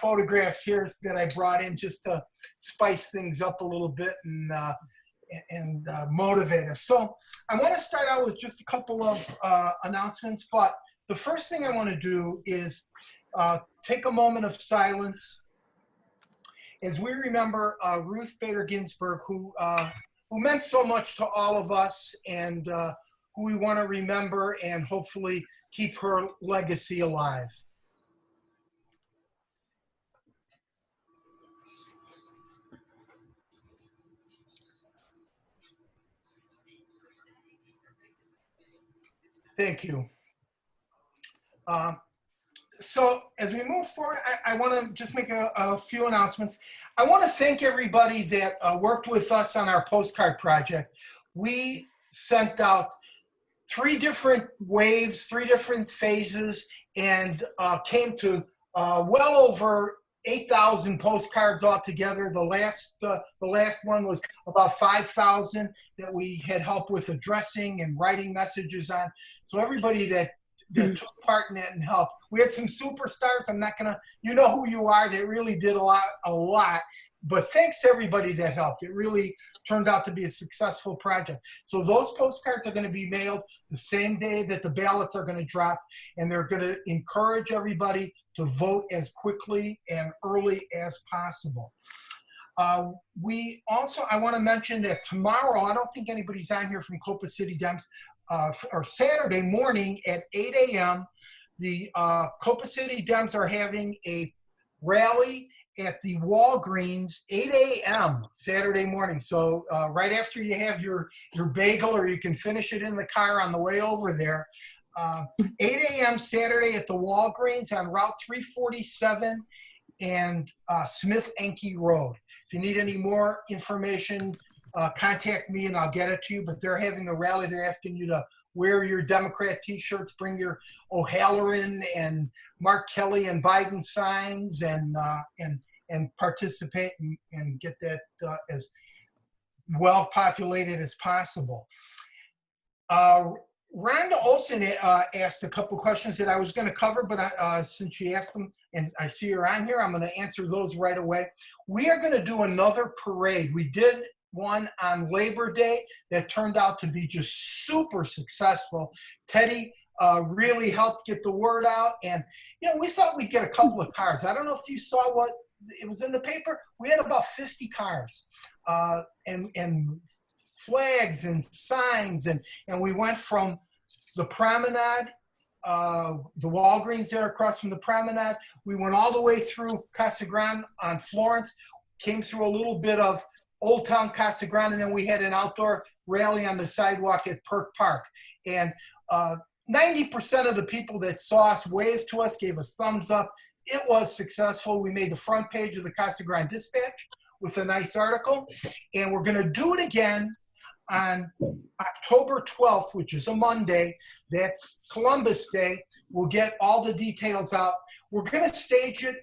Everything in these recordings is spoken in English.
photographs here that I brought in just to spice things up a little bit and motivate us. So I want to start out with just a couple of announcements, but the first thing I want to do is take a moment of silence as we remember Ruth Bader Ginsburg, who meant so much to all of us, and who we want to remember and hopefully keep her legacy alive. Thank you. So as we move forward, I want to just make a few announcements. I want to thank everybody that worked with us on our postcard project. We sent out 3 different waves, 3 different phases, and came to well over 8,000 postcards altogether. The last one was about 5,000 that we had help with addressing and writing messages on. So everybody that took part in it and helped. We had some superstars. I'm not gonna, you know who you are. They really did a lot. But thanks to everybody that helped. It really turned out to be a successful project. So those postcards are going to be mailed the same day that the ballots are going to drop, and they're going to encourage everybody to vote as quickly and early as possible. I want to mention that tomorrow, I don't think anybody's on here from Copa City Dems, or Saturday morning at 8 a.m., the Copa City Dems are having a rally at the Walgreens, 8 a.m. Saturday morning. So right after you have your bagel, or you can finish it in the car on the way over there, 8 a.m. Saturday at the Walgreens on Route 347 and Smith Enke Road. If you need any more information, contact me and I'll get it to you. But they're having a rally. They're asking you to wear your Democrat t-shirts, bring your O'Halleran and Mark Kelly and Biden signs, and participate and get that as well populated as possible. Rhonda Olson asked a couple questions that I was going to cover, but since she asked them and I see her on here, I'm going to answer those right away. We are going to do another parade. We did one on Labor Day that turned out to be just super successful. Teddy really helped get the word out, and we thought we'd get a couple of cars. I don't know if you saw what it was in the paper. We had about 50 cars and flags and signs, and we went from the promenade, the Walgreens there across from the promenade. We went all the way through Casa Grande on Florence, came through a little bit of Old Town Casa Grande, and then we had an outdoor rally on the sidewalk at Perk Park. And 90% of the people that saw us waved to us, gave us thumbs up. It was successful. We made the front page of the Casa Grande Dispatch with a nice article. And we're going to do it again on October 12th, which is a Monday. That's Columbus Day. We'll get all the details out. We're going to stage it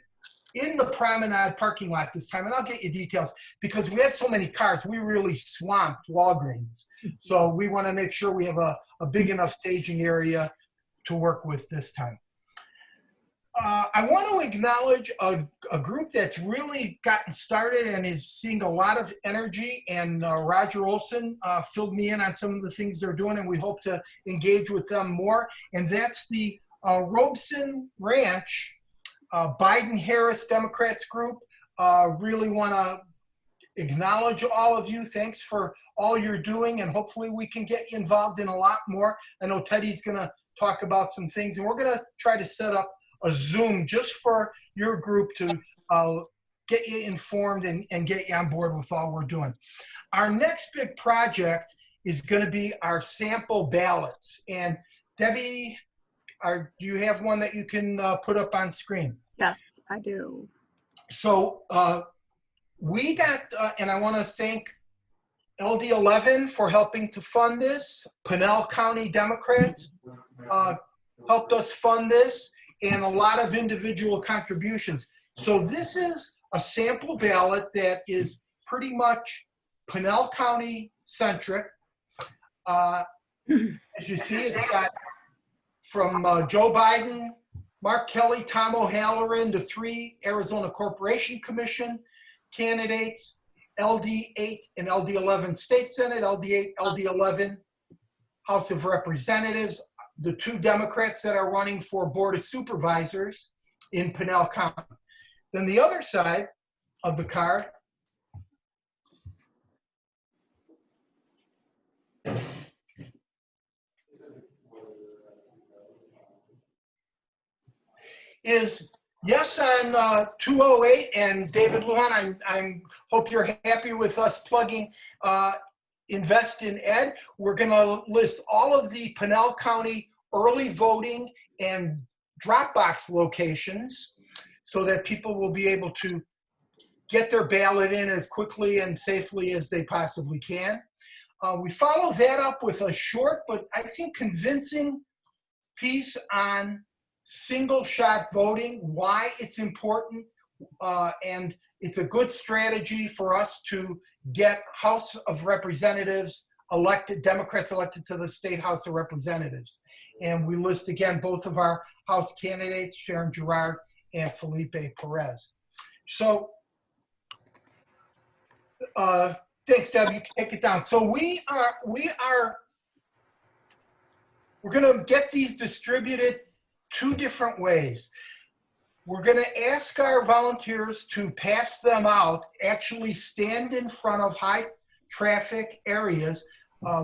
in the promenade parking lot this time, and I'll get you details, because we had so many cars, we really swamped Walgreens. So we want to make sure we have a big enough staging area to work with this time. I want to acknowledge a group that's really gotten started and is seeing a lot of energy, and Roger Olson filled me in on some of the things they're doing, and we hope to engage with them more, and that's the Robeson Ranch Biden-Harris Democrats group. Really want to acknowledge all of you. Thanks for all you're doing, and hopefully we can get you involved in a lot more. I know Teddy's going to talk about some things, and we're going to try to set up a Zoom just for your group to get you informed and get you on board with all we're doing. Our next big project is going to be our sample ballots. And Debbie, do you have one that you can put up on screen? Yes, I do. So we got, and I want to thank LD11 for helping to fund this. Pinell County Democrats helped us fund this, and a lot of individual contributions. So this is a sample ballot that is pretty much Pinell County centric. As you see, it's got from Joe Biden Mark Kelly, Tom O'Halleran, the 3 Arizona Corporation Commission candidates, LD8 and LD11 State Senate, LD8, LD11 House of Representatives, the 2 Democrats that are running for Board of Supervisors in Pinal County. Then the other side of the card is yes on 208, and David Lujan, I hope you're happy with us plugging Invest in Ed. We're going to list all of the Pinal County early voting and Dropbox locations so that people will be able to get their ballot in as quickly and safely as they possibly can. We follow that up with a short but I think convincing piece on single shot voting, why it's important, and it's a good strategy for us to get House of Representatives elected, Democrats elected to the State House of Representatives. And we list again both of our House candidates, Sharon Girard and Felipe Perez. So thanks, Deb, you can take it down. So we're gonna get these distributed 2 different ways. We're going to ask our volunteers to pass them out, actually stand in front of high traffic areas.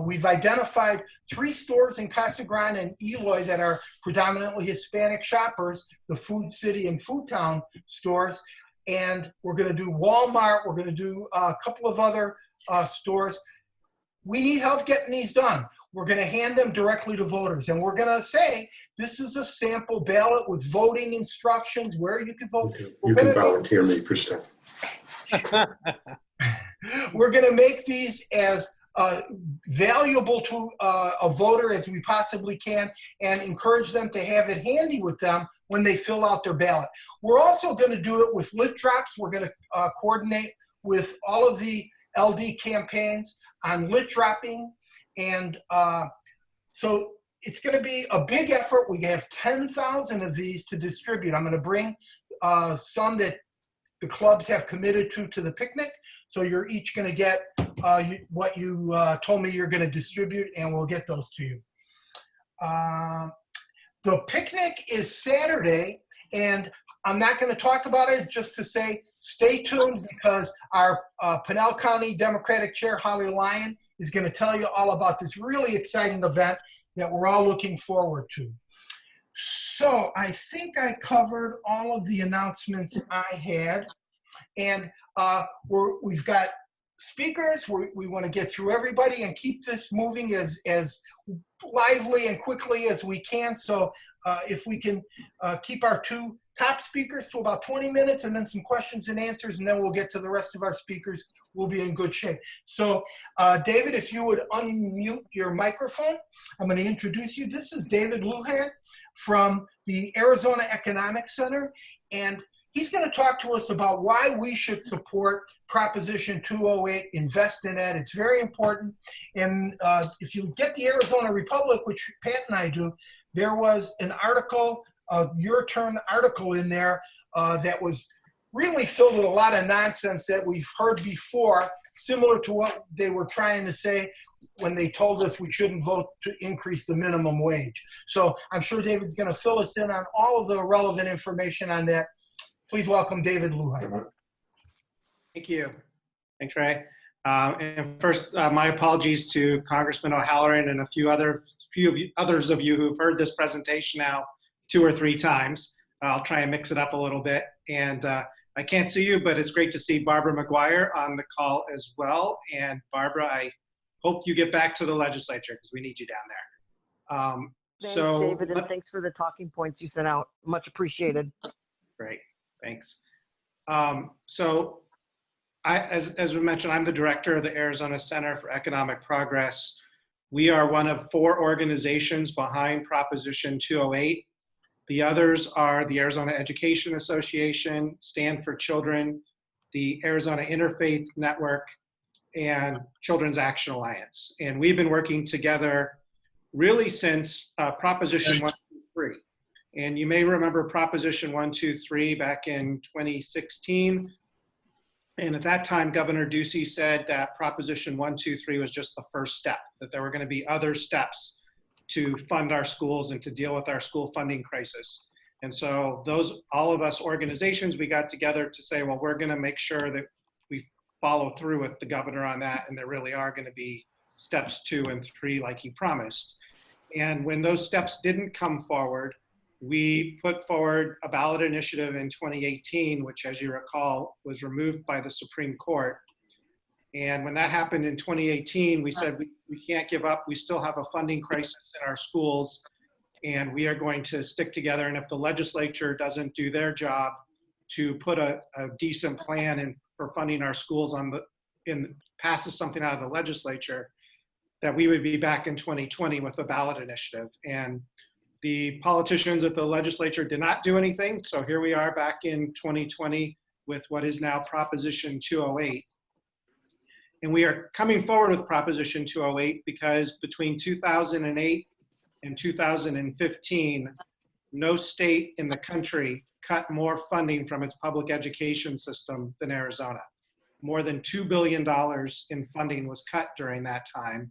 We've identified 3 stores in Casa Grande and Eloy that are predominantly Hispanic shoppers, the Food City and Food Town stores. And we're going to do Walmart. We're going to do a couple of other stores. We need help getting these done. We're going to hand them directly to voters. And we're going to say, this is a sample ballot with voting instructions where you can vote. Okay. You can volunteer me for stuff. We're going to make these as valuable to a voter as we possibly can and encourage them to have it handy with them when they fill out their ballot. We're also going to do it with lit drops. We're going to coordinate with all of the LD campaigns on lit dropping. And so it's going to be a big effort. We have 10,000 of these to distribute. I'm going to bring some that the clubs have committed to the picnic. So you're each going to get what you told me you're going to distribute, and we'll get those to you. The picnic is Saturday, and I'm not going to talk about it, just to say stay tuned, because our Pinal County Democratic Chair Hollace Lyon is going to tell you all about this really exciting event that we're all looking forward to. So I think I covered all of the announcements I had, and we've got speakers. We want to get through everybody and keep this moving as lively and quickly as we can. So if we can keep our 2 top speakers to about 20 minutes and then some questions and answers, and then we'll get to the rest of our speakers, we'll be in good shape. So David, if you would unmute your microphone, I'm going to introduce you. This is David Lujan from the Arizona Economic Center, and he's going to talk to us about why we should support Proposition 208, Invest in Ed. It's very important. And if you get the Arizona Republic, which Pat and I do, there was an article, a Your Turn article in there that was really filled with a lot of nonsense that we've heard before, similar to what they were trying to say when they told us we shouldn't vote to increase the minimum wage. So I'm sure David's going to fill us in on all of the relevant information on that. Please welcome David Lujan. Thank you. Thanks, Ray. And first, my apologies to Congressman O'Halleran and a few others of you who've heard this presentation now 2 or 3 times. I'll try and mix it up a little bit. And I can't see you, but it's great to see Barbara McGuire on the call as well. And Barbara, I hope you get back to the legislature because we need you down there. Thanks, David, and thanks for the talking points you sent out. Much appreciated. Great, thanks. As we mentioned, I'm the director of the Arizona Center for Economic Progress. We are one of 4 organizations behind Proposition 208. The others are the Arizona Education Association, Stand for Children, the Arizona Interfaith Network, and Children's Action Alliance. And we've been working together really since Proposition 123. And you may remember Proposition 123 back in 2016. And at that time, Governor Ducey said that Proposition 123 was just the first step, that there were going to be other steps to fund our schools and to deal with our school funding crisis. And so all of us organizations, we got together to say, well, we're going to make sure that we follow through with the governor on that. And there really are going to be steps 2 and 3 like he promised. And when those steps didn't come forward, we put forward a ballot initiative in 2018, which, as you recall, was removed by the Supreme Court. And when that happened in 2018, we said we can't give up. We still have a funding crisis in our schools, and we are going to stick together. And if the legislature doesn't do their job to put a decent plan in for funding our schools passes something out of the legislature, that we would be back in 2020 with a ballot initiative. And the politicians at the legislature did not do anything. So here we are back in 2020 with what is now Proposition 208. And we are coming forward with Proposition 208 because between 2008 and 2015, no state in the country cut more funding from its public education system than Arizona. More than $2 billion in funding was cut during that time.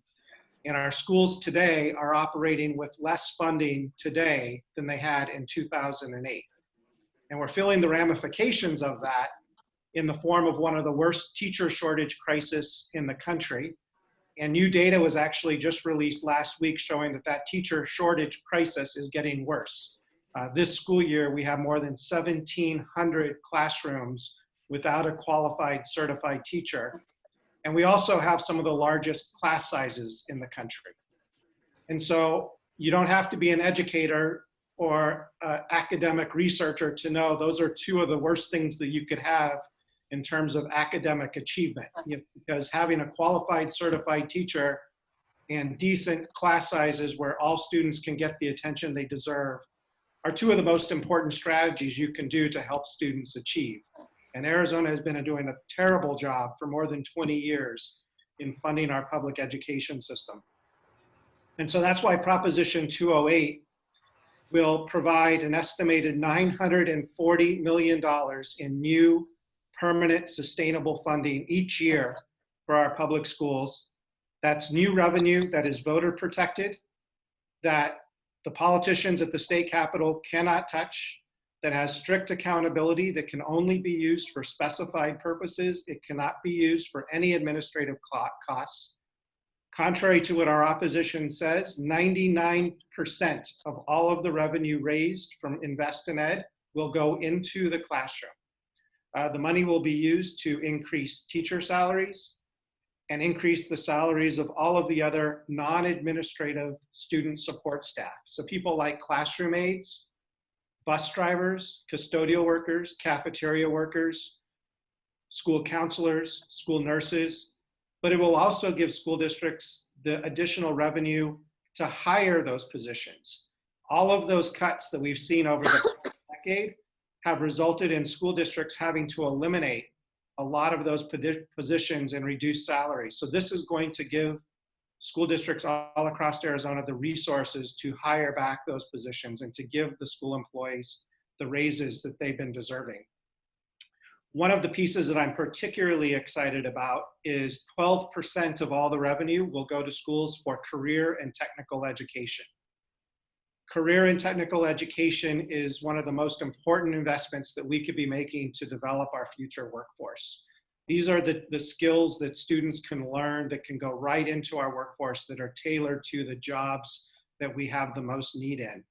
And our schools today are operating with less funding today than they had in 2008. And we're feeling the ramifications of that in the form of one of the worst teacher shortage crises in the country. And new data was actually just released last week showing that teacher shortage crisis is getting worse. This school year, we have more than 1,700 classrooms without a qualified certified teacher. And we also have some of the largest class sizes in the country. And so you don't have to be an educator or an academic researcher to know those are 2 of the worst things that you could have in terms of academic achievement, because having a qualified certified teacher and decent class sizes where all students can get the attention they deserve are 2 of the most important strategies you can do to help students achieve. And Arizona has been doing a terrible job for more than 20 years in funding our public education system. And so that's why Proposition 208 will provide an estimated $940 million in new permanent sustainable funding each year for our public schools. That's new revenue that is voter protected, that the politicians at the state capitol cannot touch, that has strict accountability, that can only be used for specified purposes. It cannot be used for any administrative costs. Contrary to what our opposition says, 99% of all of the revenue raised from Invest in Ed will go into the classroom. The money will be used to increase teacher salaries and increase the salaries of all of the other non-administrative student support staff. So people like classroom aides, bus drivers, custodial workers, cafeteria workers, school counselors, school nurses, but it will also give school districts the additional revenue to hire those positions. All of those cuts that we've seen over the decade have resulted in school districts having to eliminate a lot of those positions and reduce salaries. So this is going to give school districts all across Arizona the resources to hire back those positions and to give the school employees the raises that they've been deserving. One of the pieces that I'm particularly excited about is 12% of all the revenue will go to schools for career and technical education. Career and technical education is one of the most important investments that we could be making to develop our future workforce. These are the skills that students can learn that can go right into our workforce that are tailored to the jobs that we have the most need in.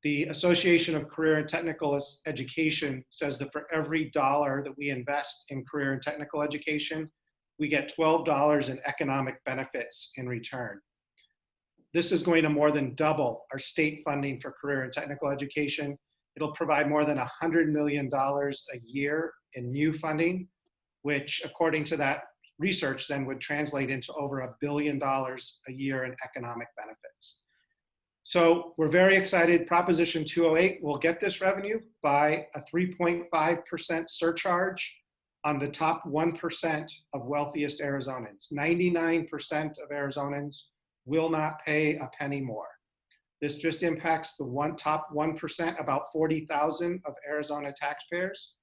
The Association of Career and Technical Education says that for every dollar that we invest in career and technical education, we get $12 in economic benefits in return. This is going to more than double our state funding for career and technical education. It'll provide more than $100 million a year in new funding, which according to that research then would translate into over $1 billion a year in economic benefits. So we're very excited. Proposition 208 will get this revenue by a 3.5% surcharge on the top 1% of wealthiest Arizonans. 99% of Arizonans will not pay a penny more. This just impacts the top 1%, about 40,000 of Arizona taxpayers.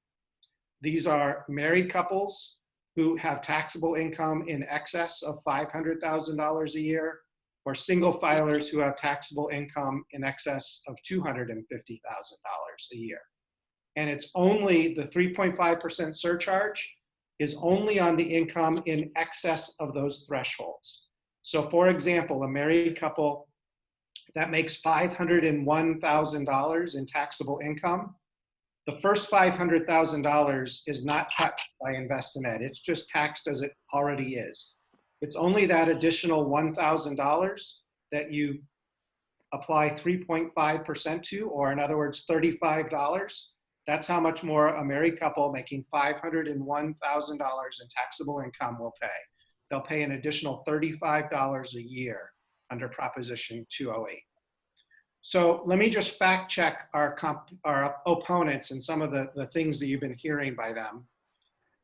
These are married couples who have taxable income in excess of $500,000 a year, or single filers who have taxable income in excess of $250,000 a year. And it's only the 3.5% surcharge is only on the income in excess of those thresholds. So for example, a married couple that makes $501,000 in taxable income, the first $500,000 is not touched by Invest in Ed. It's just taxed as it already is. It's only that additional $1,000 that you apply 3.5% to, or in other words, $35. That's how much more a married couple making $501,000 in taxable income will pay. They'll pay an additional $35 a year under Proposition 208. So let me just fact check our opponents and some of the things that you've been hearing by them.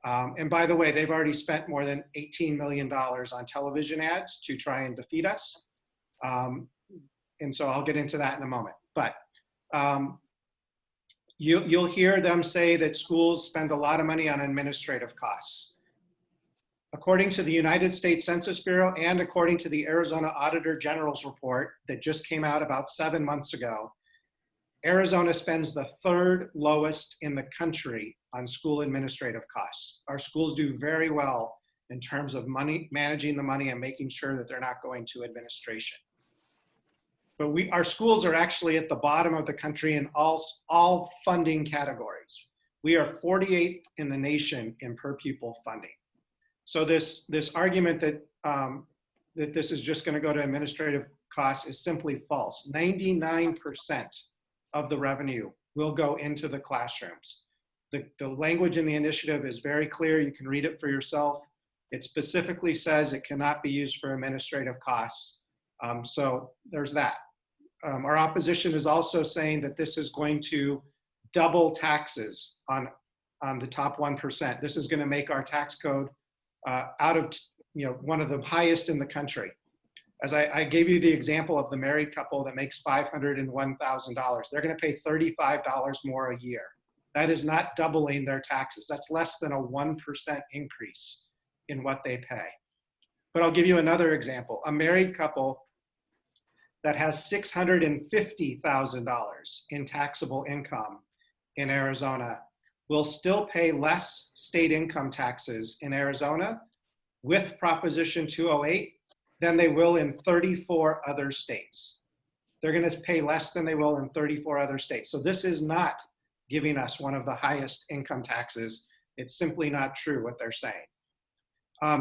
And by the way, they've already spent more than $18 million on television ads to try and defeat us. And so I'll get into that in a moment. But you'll hear them say that schools spend a lot of money on administrative costs. According to the United States Census Bureau and according to the Arizona Auditor General's report that just came out about 7 months ago, Arizona spends the third lowest in the country on school administrative costs. Our schools do very well in terms of managing the money and making sure that they're not going to administration. But our schools are actually at the bottom of the country in all funding categories. We are 48th in the nation in per pupil funding. So this argument that this is just going to go to administrative costs is simply false. 99% of the revenue will go into the classrooms. The language in the initiative is very clear. You can read it for yourself. It specifically says it cannot be used for administrative costs. So there's that. Our opposition is also saying that this is going to double taxes on the top 1%. This is going to make our tax code one of the highest in the country. As I gave you the example of the married couple that makes $501,000, they're going to pay $35 more a year. That is not doubling their taxes. That's less than a 1% increase in what they pay. But I'll give you another example. A married couple that has $650,000 in taxable income in Arizona will still pay less state income taxes in Arizona with Proposition 208 than they will in 34 other states. They're going to pay less than they will in 34 other states. So this is not giving us one of the highest income taxes. It's simply not true what they're saying.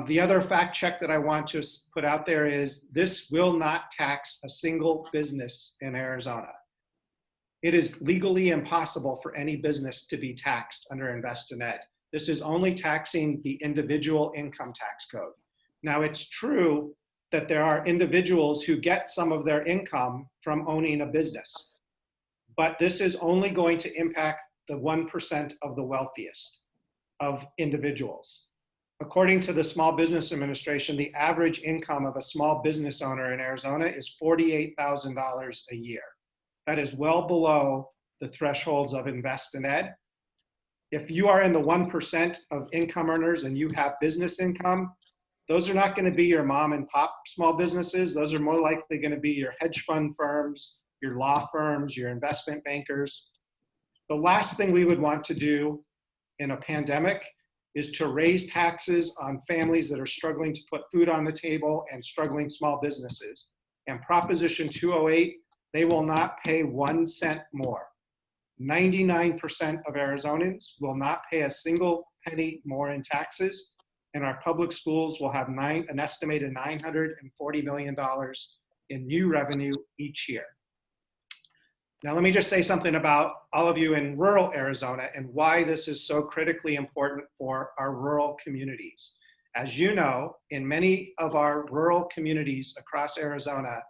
The other fact check that I want to put out there is this will not tax a single business in Arizona. It is legally impossible for any business to be taxed under Invest in Ed. This is only taxing the individual income tax code. Now, it's true that there are individuals who get some of their income from owning a business, but this is only going to impact the 1% of the wealthiest of individuals. According to the Small Business Administration, the average income of a small business owner in Arizona is $48,000 a year. That is well below the thresholds of Invest in Ed. If you are in the 1% of income earners and you have business income, those are not going to be your mom and pop small businesses. Those are more likely going to be your hedge fund firms, your law firms, your investment bankers. The last thing we would want to do in a pandemic is to raise taxes on families that are struggling to put food on the table and struggling small businesses. And Proposition 208, they will not pay 1 cent more. 99% of Arizonans will not pay a single penny more in taxes, and our public schools will have an estimated $940 million in new revenue each year. Now, let me just say something about all of you in rural Arizona and why this is so critically important for our rural communities. As you know, in many of our rural communities across Arizona,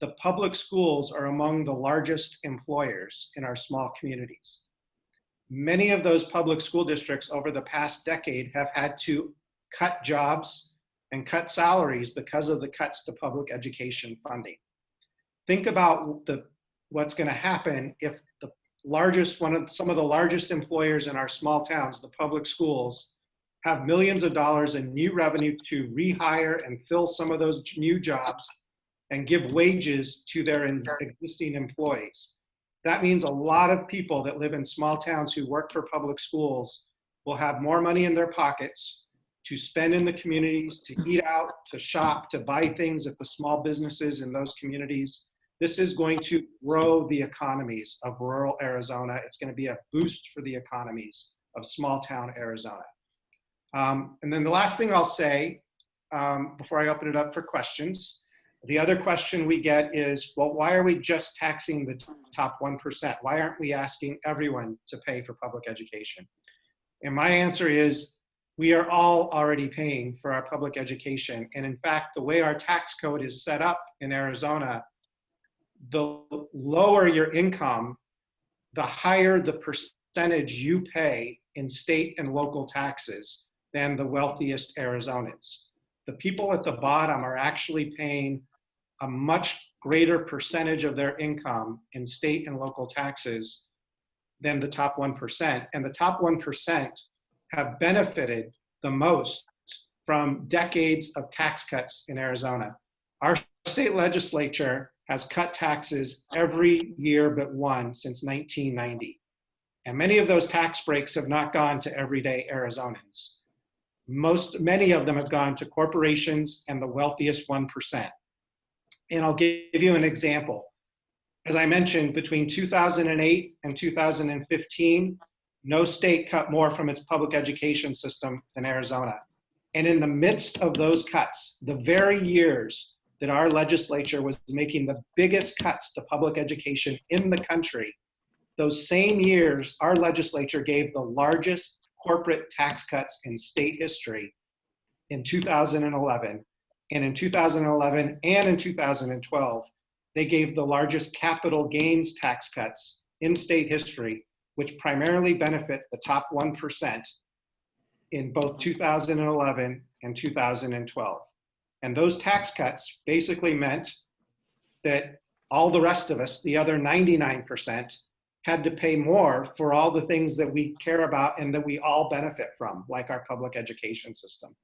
the public schools are among the largest employers in our small communities. Many of those public school districts over the past decade have had to cut jobs and cut salaries because of the cuts to public education funding. think about what's going to happen if the some of the largest employers in our small towns, the public schools, have millions of dollars in new revenue to rehire and fill some of those new jobs and give wages to their existing employees. That means a lot of people that live in small towns who work for public schools will have more money in their pockets to spend in the communities, to eat out, to shop, to buy things at the small businesses in those communities. This is going to grow the economies of rural Arizona. It's going to be a boost for the economies of small town Arizona. And then the last thing I'll say before I open it up for questions, the other question we get is, well, why are we just taxing the top 1%? Why aren't we asking everyone to pay for public education? And my answer is, we are all already paying for our public education. And in fact, the way our tax code is set up in Arizona, the lower your income, the higher the percentage you pay in state and local taxes than the wealthiest Arizonans. The people at the bottom are actually paying a much greater percentage of their income in state and local taxes than the top 1%. And the top 1% have benefited the most from decades of tax cuts in Arizona. Our state legislature has cut taxes every year but one since 1990. And many of those tax breaks have not gone to everyday Arizonans. Many of them have gone to corporations and the wealthiest 1%. And I'll give you an example. As I mentioned, between 2008 and 2015, no state cut more from its public education system than Arizona. And in the midst of those cuts, the very years that our legislature was making the biggest cuts to public education in the country, those same years, our legislature gave the largest corporate tax cuts in state history in 2011. And in 2011 and in 2012, they gave the largest capital gains tax cuts in state history, which primarily benefit the top 1% in both 2011 and 2012. And those tax cuts basically meant that all the rest of us, the other 99%, had to pay more for all the things that we care about and that we all benefit from, like our public education system.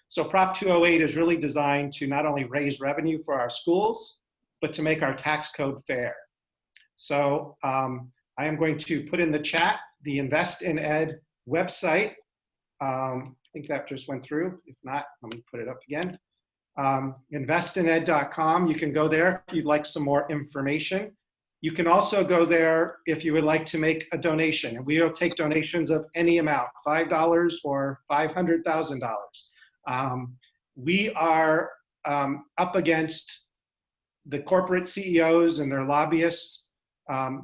So Prop 208 is really designed to not only raise revenue for our schools, but to make our tax code fair. So I am going to put in the chat the Invest in Ed website. I think that just went through. If not, let me put it up again. Investined.com. You can go there if you'd like some more information. You can also go there if you would like to make a donation. And we will take donations of any amount, $5 or $500,000. We are up against the corporate CEOs and their lobbyists.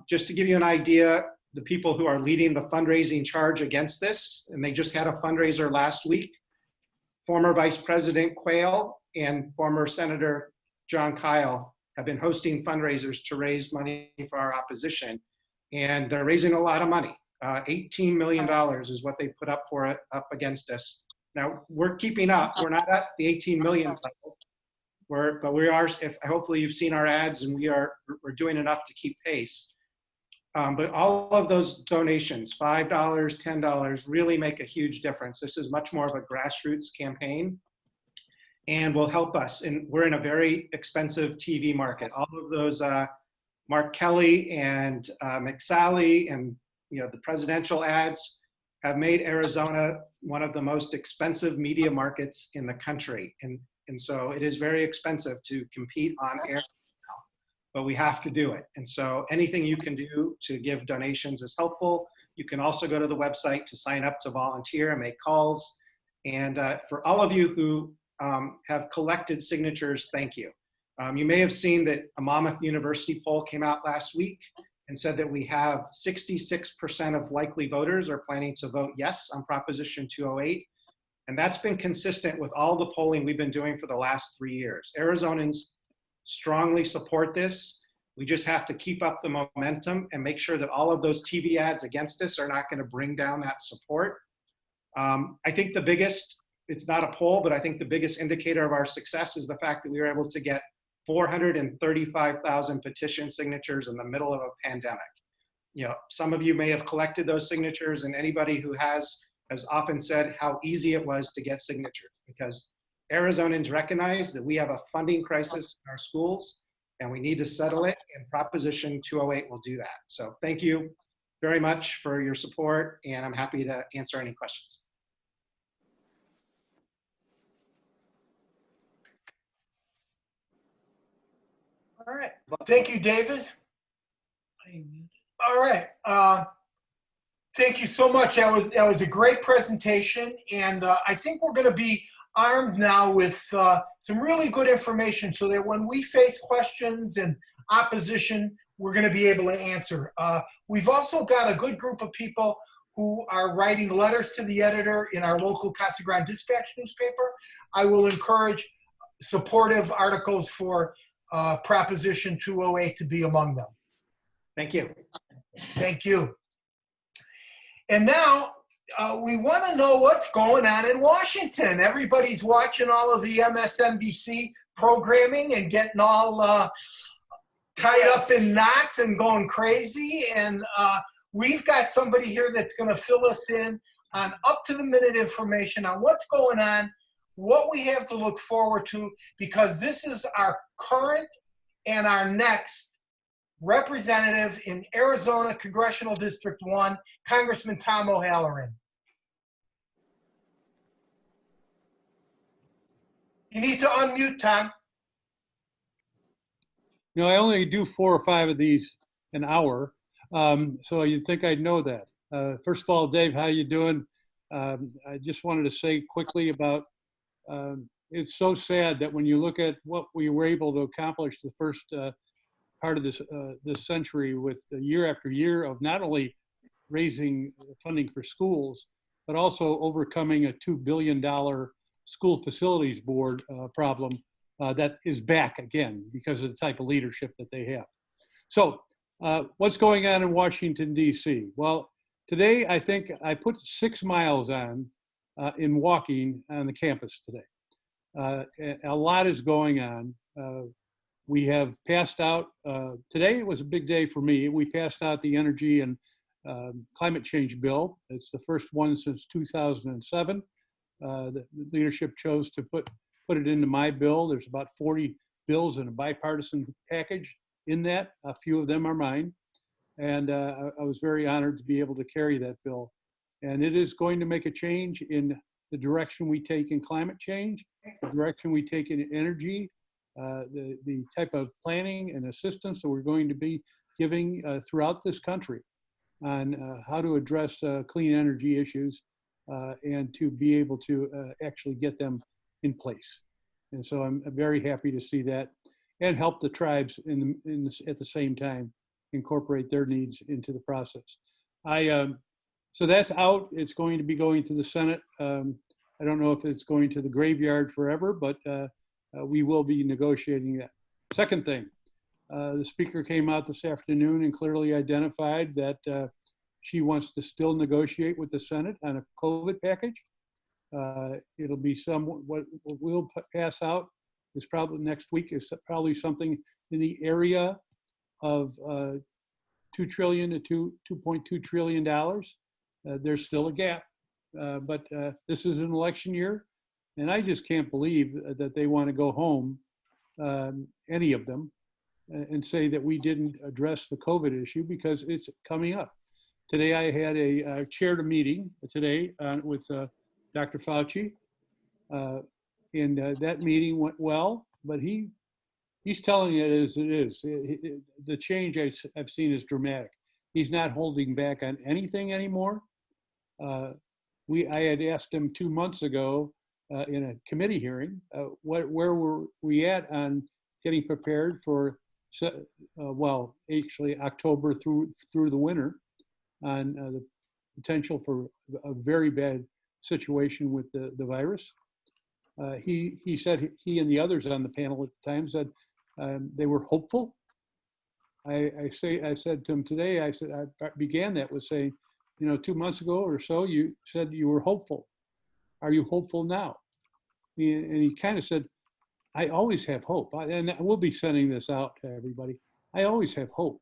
Just to give you an idea, the people who are leading the fundraising charge against this, and they just had a fundraiser last week, former Vice President Quayle and former Senator John Kyle have been hosting fundraisers to raise money for our opposition. And they're raising a lot of money. $18 million is what they put up for it, up against us. Now, we're keeping up. We're not at the 18 million level. But we are, hopefully you've seen our ads, and we're doing enough to keep pace. But all of those donations, $5, $10, really make a huge difference. This is much more of a grassroots campaign and will help us. And we're in a very expensive TV market. All of those Mark Kelly and McSally and the presidential ads have made Arizona one of the most expensive media markets in the country. And so it is very expensive to compete on air now, but we have to do it. And so anything you can do to give donations is helpful. You can also go to the website to sign up to volunteer and make calls. And for all of you who have collected signatures, thank you. You may have seen that a Monmouth University poll came out last week and said that we have 66% of likely voters are planning to vote yes on Proposition 208. And that's been consistent with all the polling we've been doing for the last 3 years. Arizonans strongly support this. We just have to keep up the momentum and make sure that all of those TV ads against us are not going to bring down that support. I think the biggest, it's not a poll, but I think the biggest indicator of our success is the fact that we were able to get 435,000 petition signatures in the middle of a pandemic. You know, some of you may have collected those signatures, and anybody who has often said how easy it was to get signatures, because Arizonans recognize that we have a funding crisis in our schools and we need to settle it, and Proposition 208 will do that. So thank you very much for your support, and I'm happy to answer any questions. All right. Thank you, David. All right. Thank you so much. That was a great presentation, and I think we're going to be armed now with some really good information so that when we face questions and opposition, we're going to be able to answer. We've also got a good group of people who are writing letters to the editor in our local Casa Grande Dispatch newspaper. I will encourage supportive articles for Proposition 208 to be among them. Thank you. Thank you. And now we want to know what's going on in Washington. Everybody's watching all of the MSNBC programming and getting all tied up in knots and going crazy. And we've got somebody here that's going to fill us in on up-to-the-minute information on what's going on, what we have to look forward to, because this is our current and our next representative in Arizona Congressional District 1, Congressman Tom O'Halleran. You need to unmute, Tom. You know, I only do 4 or 5 of these an hour, so you'd think I'd know that. First of all, Dave, how you doing? I just wanted to say quickly about, it's so sad that when you look at what we were able to accomplish the first part of this century, with year after year of not only raising funding for schools, but also overcoming a $2 billion school facilities board problem that is back again because of the type of leadership that they have. So what's going on in Washington, D.C.? Well, today I think I put 6 miles on in walking on the campus today. A lot is going on. We have passed out, today was a big day for me. We passed out the energy and climate change bill. It's the first one since 2007. The leadership chose to put it into my bill. There's about 40 bills in a bipartisan package in that. A few of them are mine. And I was very honored to be able to carry that bill. And it is going to make a change in the direction we take in climate change, the direction we take in energy, the type of planning and assistance that we're going to be giving throughout this country on how to address clean energy issues and to be able to actually get them in place. And so I'm very happy to see that, and help the tribes at the same time incorporate their needs into the process. So that's out. It's going to be going to the Senate. I don't know if it's going to the graveyard forever, but we will be negotiating that. Second thing, the speaker came out this afternoon and clearly identified that she wants to still negotiate with the Senate on a COVID package. It'll be what we'll pass out is probably next week, is probably something in the area of $2 trillion to $2.2 trillion. There's still a gap, but this is an election year. And I just can't believe that they want to go home, any of them, and say that we didn't address the COVID issue, because it's coming up. Today I had chaired a meeting today with Dr. Fauci, and that meeting went well, but he's telling it as it is. The change I've seen is dramatic. He's not holding back on anything anymore. I had asked him 2 months ago, in a committee hearing, where were we at on getting prepared for, well, actually October through the winter, on the potential for a very bad situation with the virus. He said, he and the others on the panel at the time said they were hopeful. I said to him today, I began that with saying, 2 months ago or so, you said you were hopeful. Are you hopeful now? And he kind of said, I always have hope, and we'll be sending this out to everybody. I always have hope,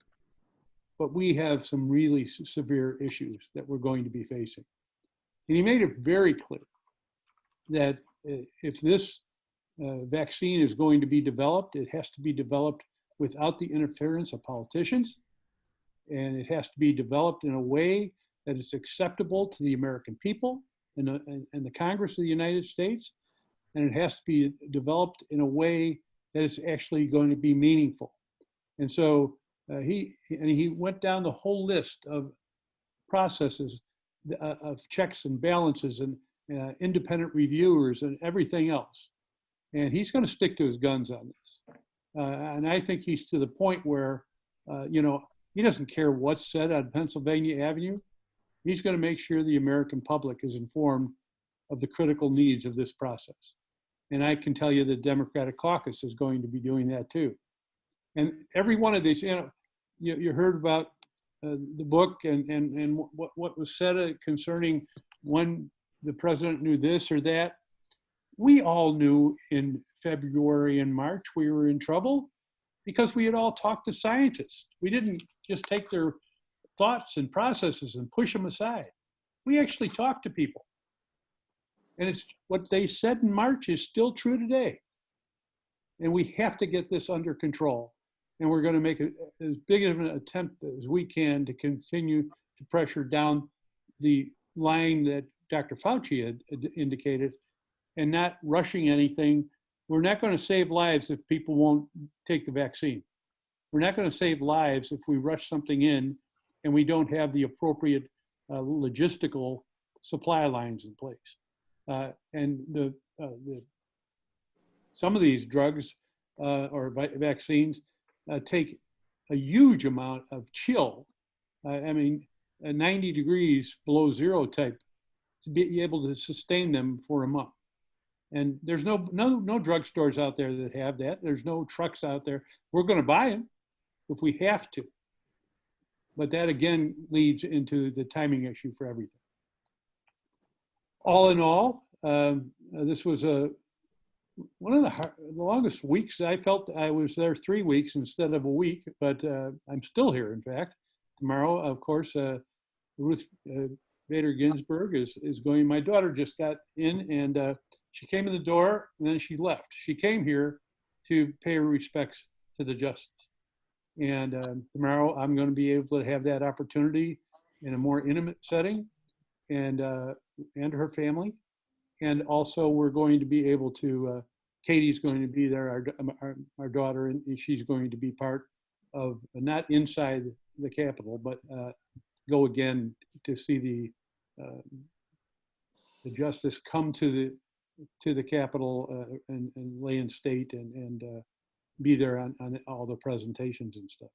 but we have some really severe issues that we're going to be facing. And he made it very clear that if this vaccine is going to be developed, it has to be developed without the interference of politicians, and it has to be developed in a way that is acceptable to the American people and the Congress of the United States, and it has to be developed in a way that is actually going to be meaningful. And so he went down the whole list of processes of checks and balances and independent reviewers and everything else. And he's going to stick to his guns on this. And I think he's to the point where, he doesn't care what's said on Pennsylvania Avenue. He's going to make sure the American public is informed of the critical needs of this process. And I can tell you the Democratic caucus is going to be doing that too. And every one of these, you heard about the book and what was said concerning when the president knew this or that. We all knew in February and March we were in trouble because we had all talked to scientists. We didn't just take their thoughts and processes and push them aside. We actually talked to people. And it's what they said in March is still true today. And we have to get this under control. And we're going to make as big of an attempt as we can to continue to pressure down the line that Dr. Fauci had indicated and not rushing anything. We're not going to save lives if people won't take the vaccine. We're not going to save lives if we rush something in and we don't have the appropriate logistical supply lines in place. And some of these drugs or vaccines take a huge amount of chill. 90 degrees below zero type to be able to sustain them for a month. And there's no drugstores out there that have that. There's no trucks out there. We're going to buy them if we have to. But that again leads into the timing issue for everything. All in all, this was one of the longest weeks. I felt I was there 3 weeks instead of a week, but I'm still here, in fact. Tomorrow, of course, Ruth Bader Ginsburg is going. My daughter just got in, and she came in the door, and then she left. She came here to pay her respects to the justice. And tomorrow, I'm going to be able to have that opportunity in a more intimate setting, and her family. And also, we're going to be able to, Katie's going to be there, our daughter, and she's going to be part of, not inside the Capitol, but go again to see the justice come to the Capitol and lay in state and be there on all the presentations and stuff.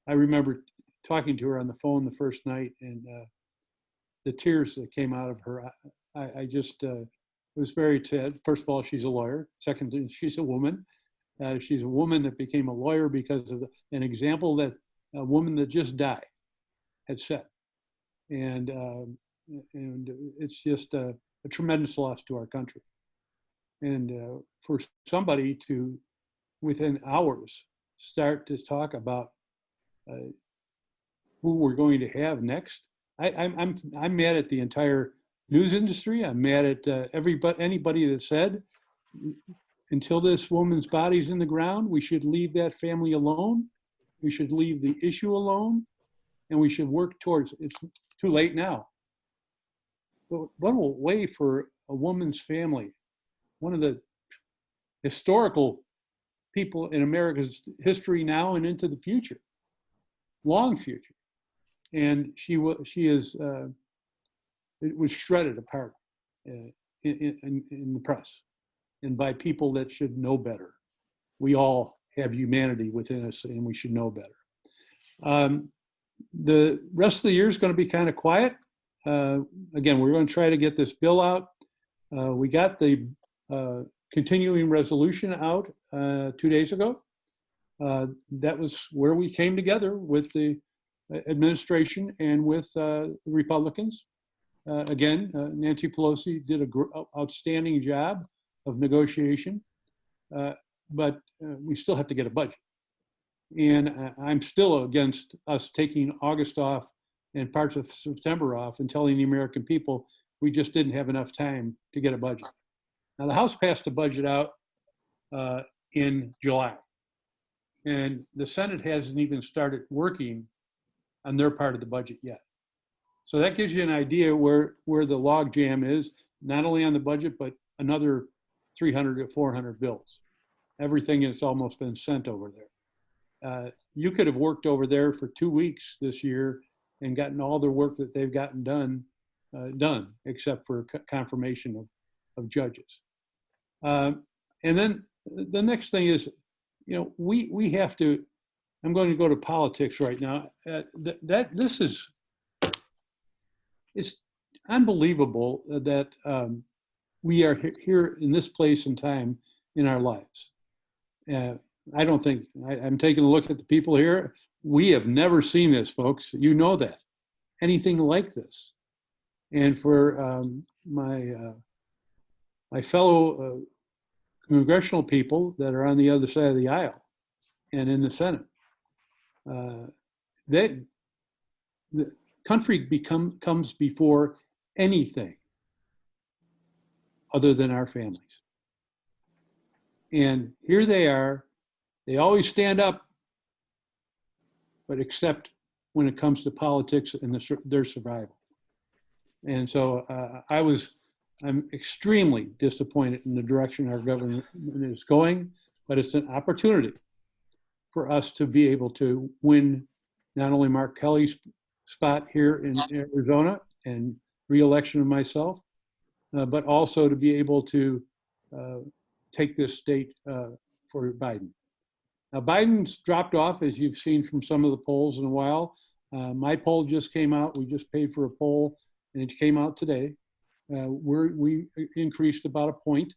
I remember talking to her on the phone the first night, and the tears that came out of her. I just, it was very sad. First of all, she's a lawyer. Second, she's a woman. She's a woman that became a lawyer because of an example that a woman that just died had set. And it's just a tremendous loss to our country. And for somebody to, within hours, start to talk about who we're going to have next, I'm mad at the entire news industry. I'm mad at anybody that said, until this woman's body's in the ground, we should leave that family alone. We should leave the issue alone, and we should work towards, it's too late now. But what a way for a woman's family, one of the historical people in America's history now and into the future, long future. And it was shredded apart in the press and by people that should know better. We all have humanity within us and we should know better. The rest of the year is going to be kind of quiet. Again, we're going to try to get this bill out. We got the continuing resolution out 2 days ago. That was where we came together with the administration and with the Republicans. Again, Nancy Pelosi did an outstanding job of negotiation. but we still have to get a budget. And I'm still against us taking August off and parts of September off and telling the American people we just didn't have enough time to get a budget. Now, the House passed a budget out in July, and the Senate hasn't even started working on their part of the budget yet. So that gives you an idea where the log jam is, not only on the budget, but another 300 to 400 bills. Everything has almost been sent over there. You could have worked over there for 2 weeks this year and gotten all the work that they've gotten done, except for confirmation of judges. And then the next thing is, we have to, I'm going to go to politics right now. It's unbelievable that we are here in this place and time in our lives. I don't think, I'm taking a look at the people here. We have never seen this, folks. You know that. Anything like this. And for my fellow congressional people that are on the other side of the aisle and in the Senate, the country comes before anything other than our families. And here they are. They always stand up, but except when it comes to politics and their survival. And so I'm extremely disappointed in the direction our government is going, but it's an opportunity for us to be able to win not only Mark Kelly's spot here in Arizona and re-election of myself, but also to be able to take this state for Biden. Now, Biden's dropped off, as you've seen from some of the polls in a while. My poll just came out. We just paid for a poll, and it came out today. We increased about a point.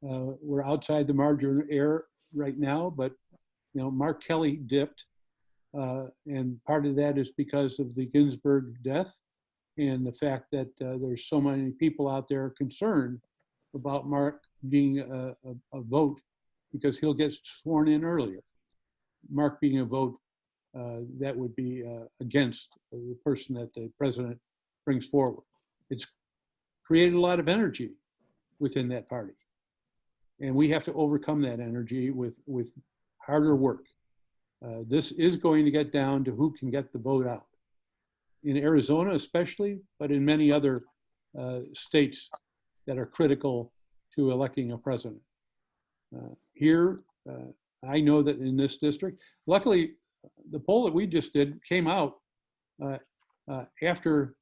We're outside the margin of error right now, but Mark Kelly dipped, and part of that is because of the Ginsburg death and the fact that there's so many people out there concerned about Mark being a vote because he'll get sworn in earlier. Mark being a vote that would be against the person that the president brings forward. It's created a lot of energy within that party. And we have to overcome that energy with harder work. This is going to get down to who can get the vote out. In Arizona especially, but in many other states that are critical to electing a president. Here, I know that in this district, luckily, the poll that we just did came out after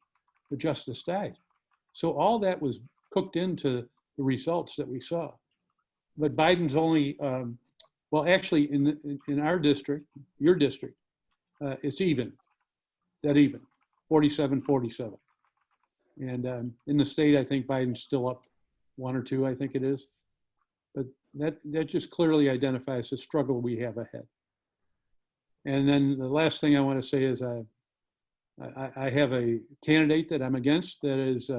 the justice died. So all that was cooked into the results that we saw. But Biden's only, well, actually, in our district, your district, it's even, that even, 47-47. And in the state, I think Biden's still up 1 or 2, I think it is. But that just clearly identifies the struggle we have ahead. And then the last thing I want to say is I have a candidate that I'm against that is,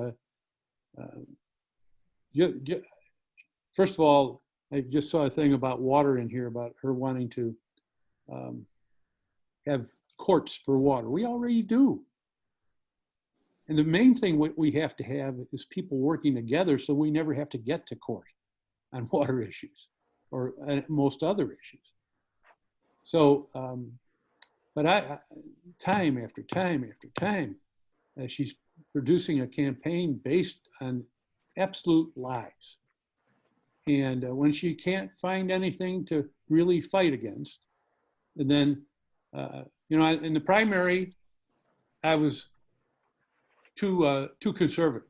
first of all, I just saw a thing about water in here about her wanting to have courts for water. We already do. And the main thing we have to have is people working together so we never have to get to court on water issues or most other issues. So, but time after time after time, she's producing a campaign based on absolute lies. And when she can't find anything to really fight against, and then, in the primary, I was too conservative.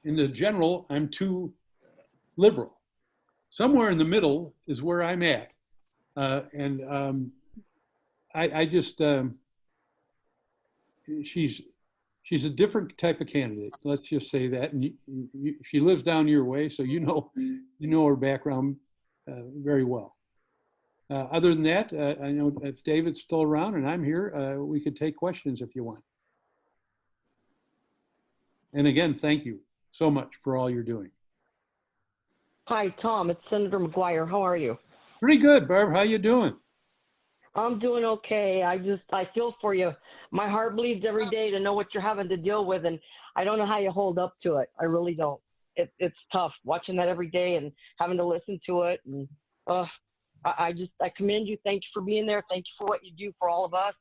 In the general, I'm too liberal. Somewhere in the middle is where I'm at. I just, she's a different type of candidate. Let's just say that. And she lives down your way, so you know her background very well. Other than that, I know if David's still around and I'm here, we could take questions if you want. And again, thank you so much for all you're doing. Hi, Tom. It's Senator McGuire. How are you? Pretty good, Barb. How you doing? I'm doing okay. I feel for you. My heart bleeds every day to know what you're having to deal with, and I don't know how you hold up to it. I really don't. It's tough watching that every day and having to listen to it. And I commend you. Thank you for being there. Thank you for what you do for all of us.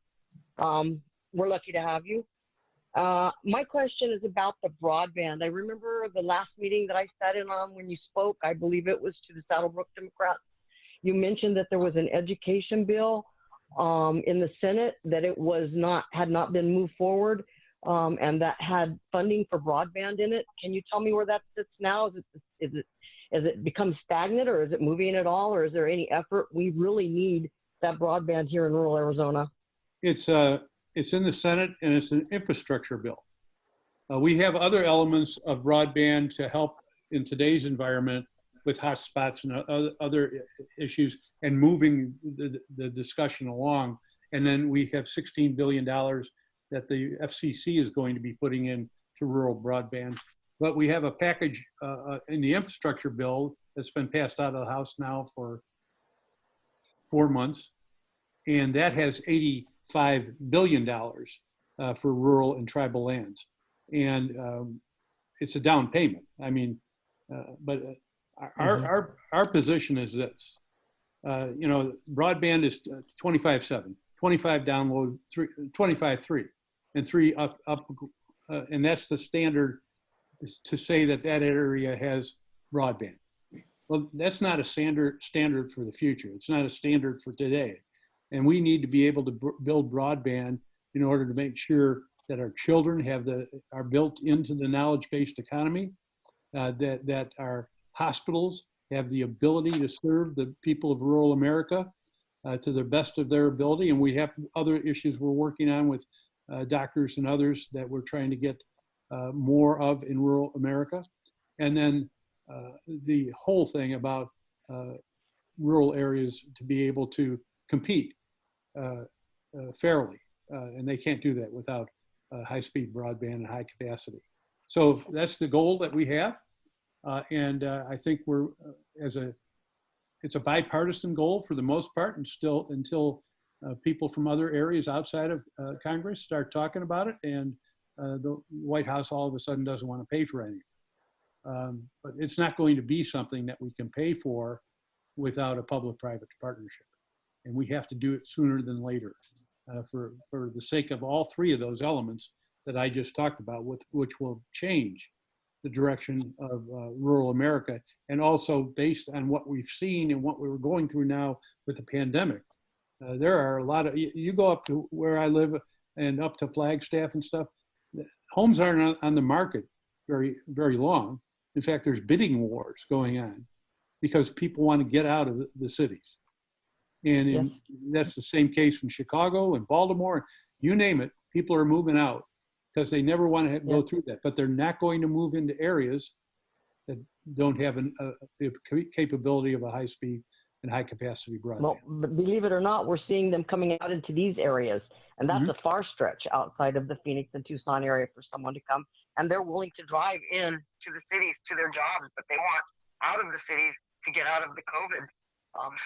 We're lucky to have you. My question is about the broadband. I remember the last meeting that I sat in on when you spoke. I believe it was to the Saddlebrook Democrats. You mentioned that there was an education bill in the Senate that had not been moved forward, and that had funding for broadband in it. Can you tell me where that sits now? Has it become stagnant, or is it moving at all, or is there any effort? We really need that broadband here in rural Arizona. It's in the Senate, and it's an infrastructure bill. We have other elements of broadband to help in today's environment with hotspots and other issues and moving the discussion along. And then we have $16 billion that the FCC is going to be putting in to rural broadband. But we have a package in the infrastructure bill that's been passed out of the House now for 4 months. And that has $85 billion for rural and tribal lands. And it's a down payment. I mean, but our position is this. Broadband is 25/7, 25 download, 25/3, and 3 up, and that's the standard to say that area has broadband. Well, that's not a standard for the future. It's not a standard for today. And we need to be able to build broadband in order to make sure that our children are built into the knowledge-based economy, that our hospitals have the ability to serve the people of rural America to the best of their ability. And we have other issues we're working on with doctors and others that we're trying to get more of in rural America. And then the whole thing about rural areas to be able to compete fairly. And they can't do that without high-speed broadband and high capacity. So that's the goal that we have. And I think it's a bipartisan goal for the most part, and still until people from other areas outside of Congress start talking about it, and the White House all of a sudden doesn't want to pay for any. But it's not going to be something that we can pay for without a public-private partnership. And we have to do it sooner than later for the sake of all 3 of those elements that I just talked about, which will change the direction of rural America. And also based on what we've seen and what we're going through now with the pandemic. There are a lot of, you go up to where I live and up to Flagstaff and stuff, homes aren't on the market very, very long. In fact, there's bidding wars going on because people want to get out of the cities. And that's the same case in Chicago and Baltimore, you name it, people are moving out because they never want to go through that, but they're not going to move into areas that don't have the capability of a high-speed and high-capacity broadband. Well, but believe it or not, we're seeing them coming out into these areas, and that's a far stretch outside of the Phoenix and Tucson area for someone to come, and they're willing to drive in to the cities to their jobs, but they want out of the cities to get out of the COVID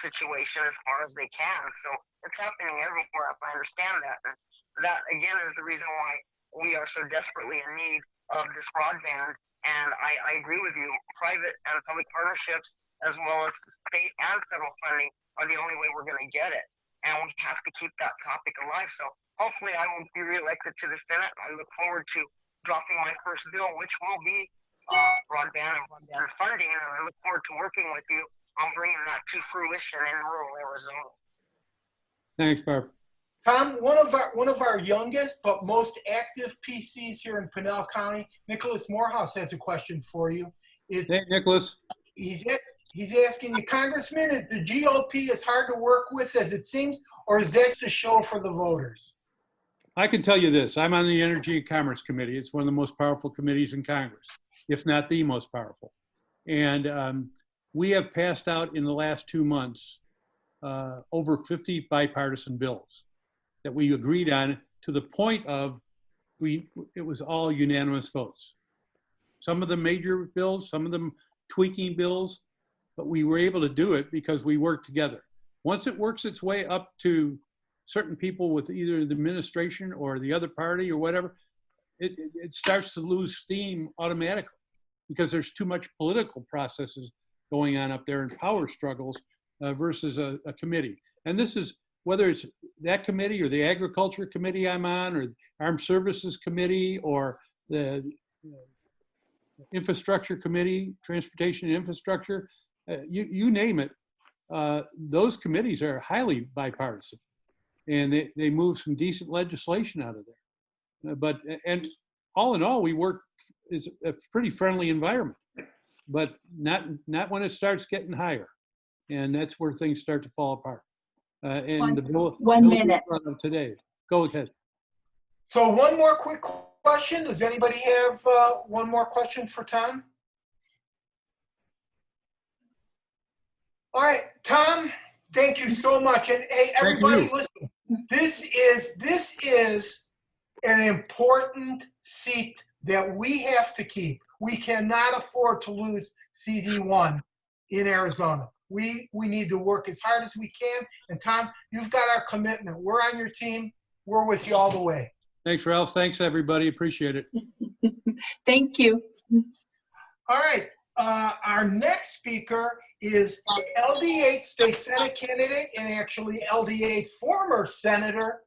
situation as far as they can. So it's happening everywhere, if I understand that. And that, again, is the reason why we are so desperately in need of this broadband. And I agree with you. Private and public partnerships, as well as state and federal funding, are the only way we're going to get it. And we have to keep that topic alive. So hopefully I will be reelected to the Senate. I look forward to dropping my first bill, which will be broadband and funding. And I look forward to working with you on bringing that to fruition in rural Arizona. Thanks, Barb. Tom, one of our youngest but most active PCs here in Pinell County, Nicholas Morehouse, has a question for you. Hey, Nicholas. He's asking you, Congressman, is the GOP as hard to work with as it seems, or is that just a show for the voters? I can tell you this. I'm on the Energy and Commerce Committee. It's one of the most powerful committees in Congress, if not the most powerful. And we have passed out in the last 2 months over 50 bipartisan bills that we agreed on, to the point of it was all unanimous votes. Some of them major bills, some of them tweaking bills, but we were able to do it because we worked together. Once it works its way up to certain people with either the administration or the other party or whatever, it starts to lose steam automatically because there's too much political processes going on up there and power struggles versus a committee. And this is, whether it's that committee or the agriculture committee I'm on, or armed services committee, or the infrastructure committee, transportation and infrastructure, you name it, those committees are highly bipartisan, and they move some decent legislation out of there. And all in all, we work, is a pretty friendly environment, but not when it starts getting higher. And that's where things start to fall apart. And the bill, one minute. Today. Go ahead. So one more quick question. Does anybody have one more question for Tom? All right, Tom, thank you so much. And hey, everybody, listen, this is an important seat that we have to keep. We cannot afford to lose CD1 in Arizona. We need to work as hard as we can. And Tom, you've got our commitment. We're on your team. We're with you all the way. Thanks, Ralph. Thanks, everybody. Appreciate it. Thank you. All right. Our next speaker is LD8 State Senate candidate and actually LD8 former Senator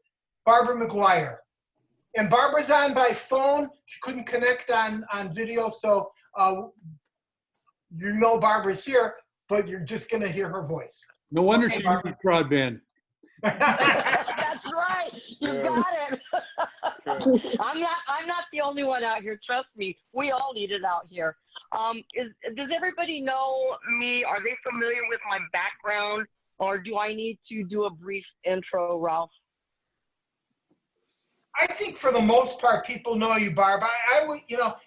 Barbara McGuire. And Barbara's on by phone. She couldn't connect on video, so you know Barbara's here, but you're just going to hear her voice. No wonder she uses broadband. That's right. You got it. I'm not the only one out here. Trust me. We all need it out here. Does everybody know me? Are they familiar with my background, or do I need to do a brief intro, Ralph? I think for the most part, people know you, Barb. I would,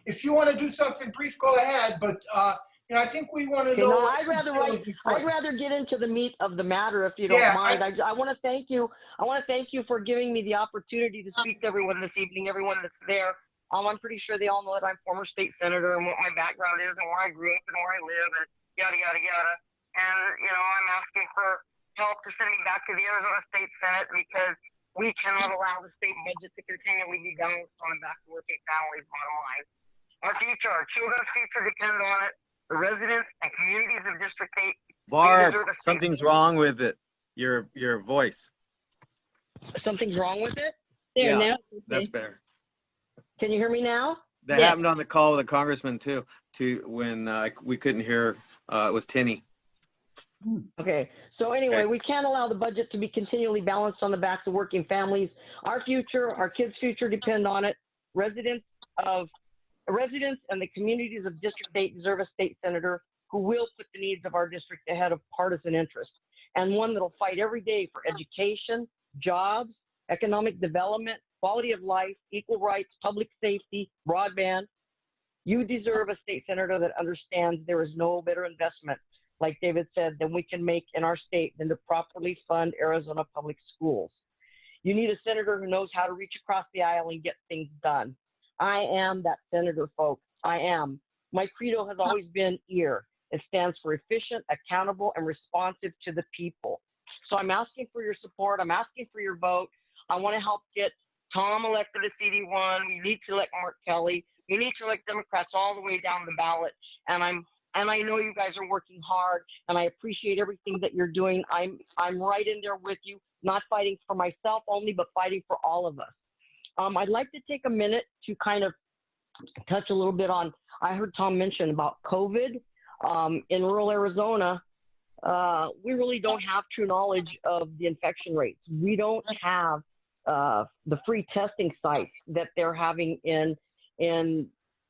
if you want to do something brief, go ahead. But I think we want to know. I'd rather get into the meat of the matter, if you don't mind. I want to thank you. I want to thank you for giving me the opportunity to speak to everyone this evening. Everyone that's there. I'm pretty sure they all know that I'm former state senator and what my background is and where I grew up and where I live and yada yada yada. And I'm asking for help to send me back to the Arizona State Senate because we cannot allow the state budget to continually be balanced on the back of working families, bottom line. Our future, our children's future depend on it. The residents and communities of District 8. Barb, something's wrong with it. Your voice. Something's wrong with it? There, Yeah, now. That's better. Can you hear me now? That Yes. happened on the call with the congressman too when we couldn't hear. It was tinny. Okay. So anyway, Okay. we can't allow the budget to be continually balanced on the backs of working families. Our future, our kids' future depend on it. Residents and the communities of District 8 deserve a state senator who will put the needs of our district ahead of partisan interests, and one that'll fight every day for education, jobs, economic development, quality of life, equal rights, public safety, broadband. You deserve a state senator that understands there is no better investment, like David said, than we can make in our state than to properly fund Arizona public schools. You need a senator who knows how to reach across the aisle and get things done. I am that senator, folks. I am. My credo has always been EAR. It stands for efficient, accountable, and responsive to the people. So I'm asking for your support. I'm asking for your vote. I want to help get Tom elected to CD1. We need to elect Mark Kelly. We need to elect Democrats all the way down the ballot. And I know you guys are working hard, and I appreciate everything that you're doing. I'm right in there with you, not fighting for myself only, but fighting for all of us. I'd like to take a minute to kind of touch a little bit on, I heard Tom mention about COVID. In rural Arizona, we really don't have true knowledge of the infection rates. We don't have the free testing sites that they're having in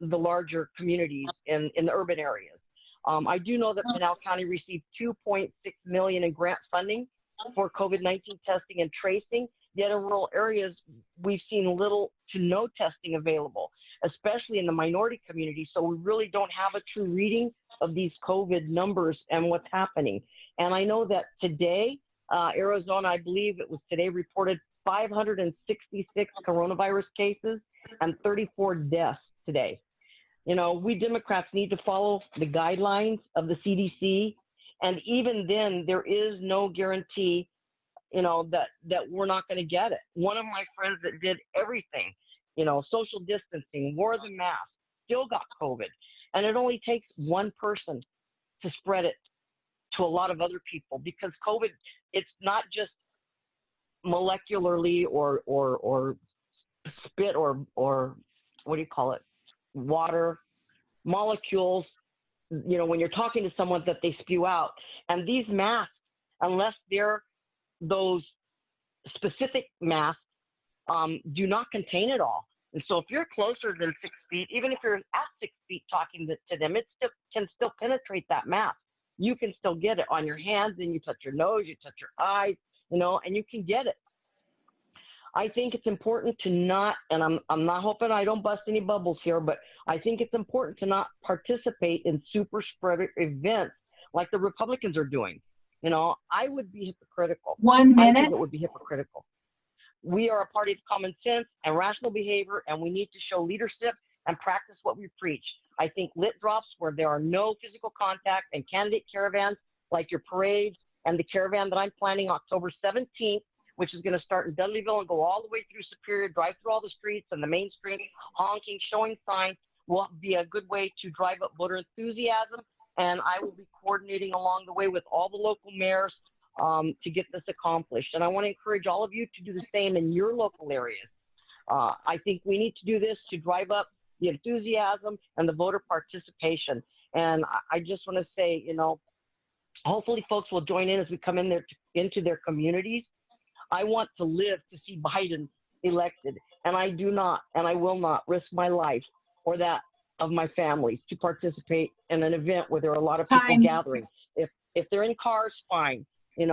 the larger communities in the urban areas. I do know that Pinal County received $2.6 million in grant funding for COVID-19 testing and tracing. Yet in rural areas, we've seen little to no testing available, especially in the minority community. So we really don't have a true reading of these COVID numbers and what's happening. And I know that today, Arizona, I believe it was today, reported 566 coronavirus cases and 34 deaths today. We Democrats need to follow the guidelines of the CDC And even then, there is no guarantee, that we're not going to get it. One of my friends that did everything, social distancing, wore the mask, still got COVID. And it only takes one person to spread it to a lot of other people, because COVID, it's not just molecularly or spit or what do you call it? Water molecules, when you're talking to someone that they spew out. And these masks, unless they're those specific masks, do not contain it all. And so if you're closer than 6 feet, even if you're at 6 feet talking to them, it can still penetrate that mask. You can still get it on your hands, and you touch your nose, you touch your eyes, and you can get it. I think it's important to not, and I'm not hoping I don't bust any bubbles here, but I think it's important to not participate in super spreader events like the Republicans are doing. I would be hypocritical. 1 I minute. think it would be hypocritical. We are a party of common sense and rational behavior, and we need to show leadership and practice what we preach. I think lit drops where there are no physical contact and candidate caravans like your parades and the caravan that I'm planning October 17th, which is going to start in Dudleyville and go all the way through Superior, drive through all the streets and the main street, honking, showing signs, will be a good way to drive up voter enthusiasm. And I will be coordinating along the way with all the local mayors to get this accomplished. And I want to encourage all of you to do the same in your local areas. I think we need to do this to drive up the enthusiasm and the voter participation. And I just want to say, hopefully folks will join in as we come in there into their communities. I want to live to see Biden elected, and I do not, and I will not risk my life or that of my family to participate in an event where there are a lot of people Time. gathering. If they're in cars, fine, and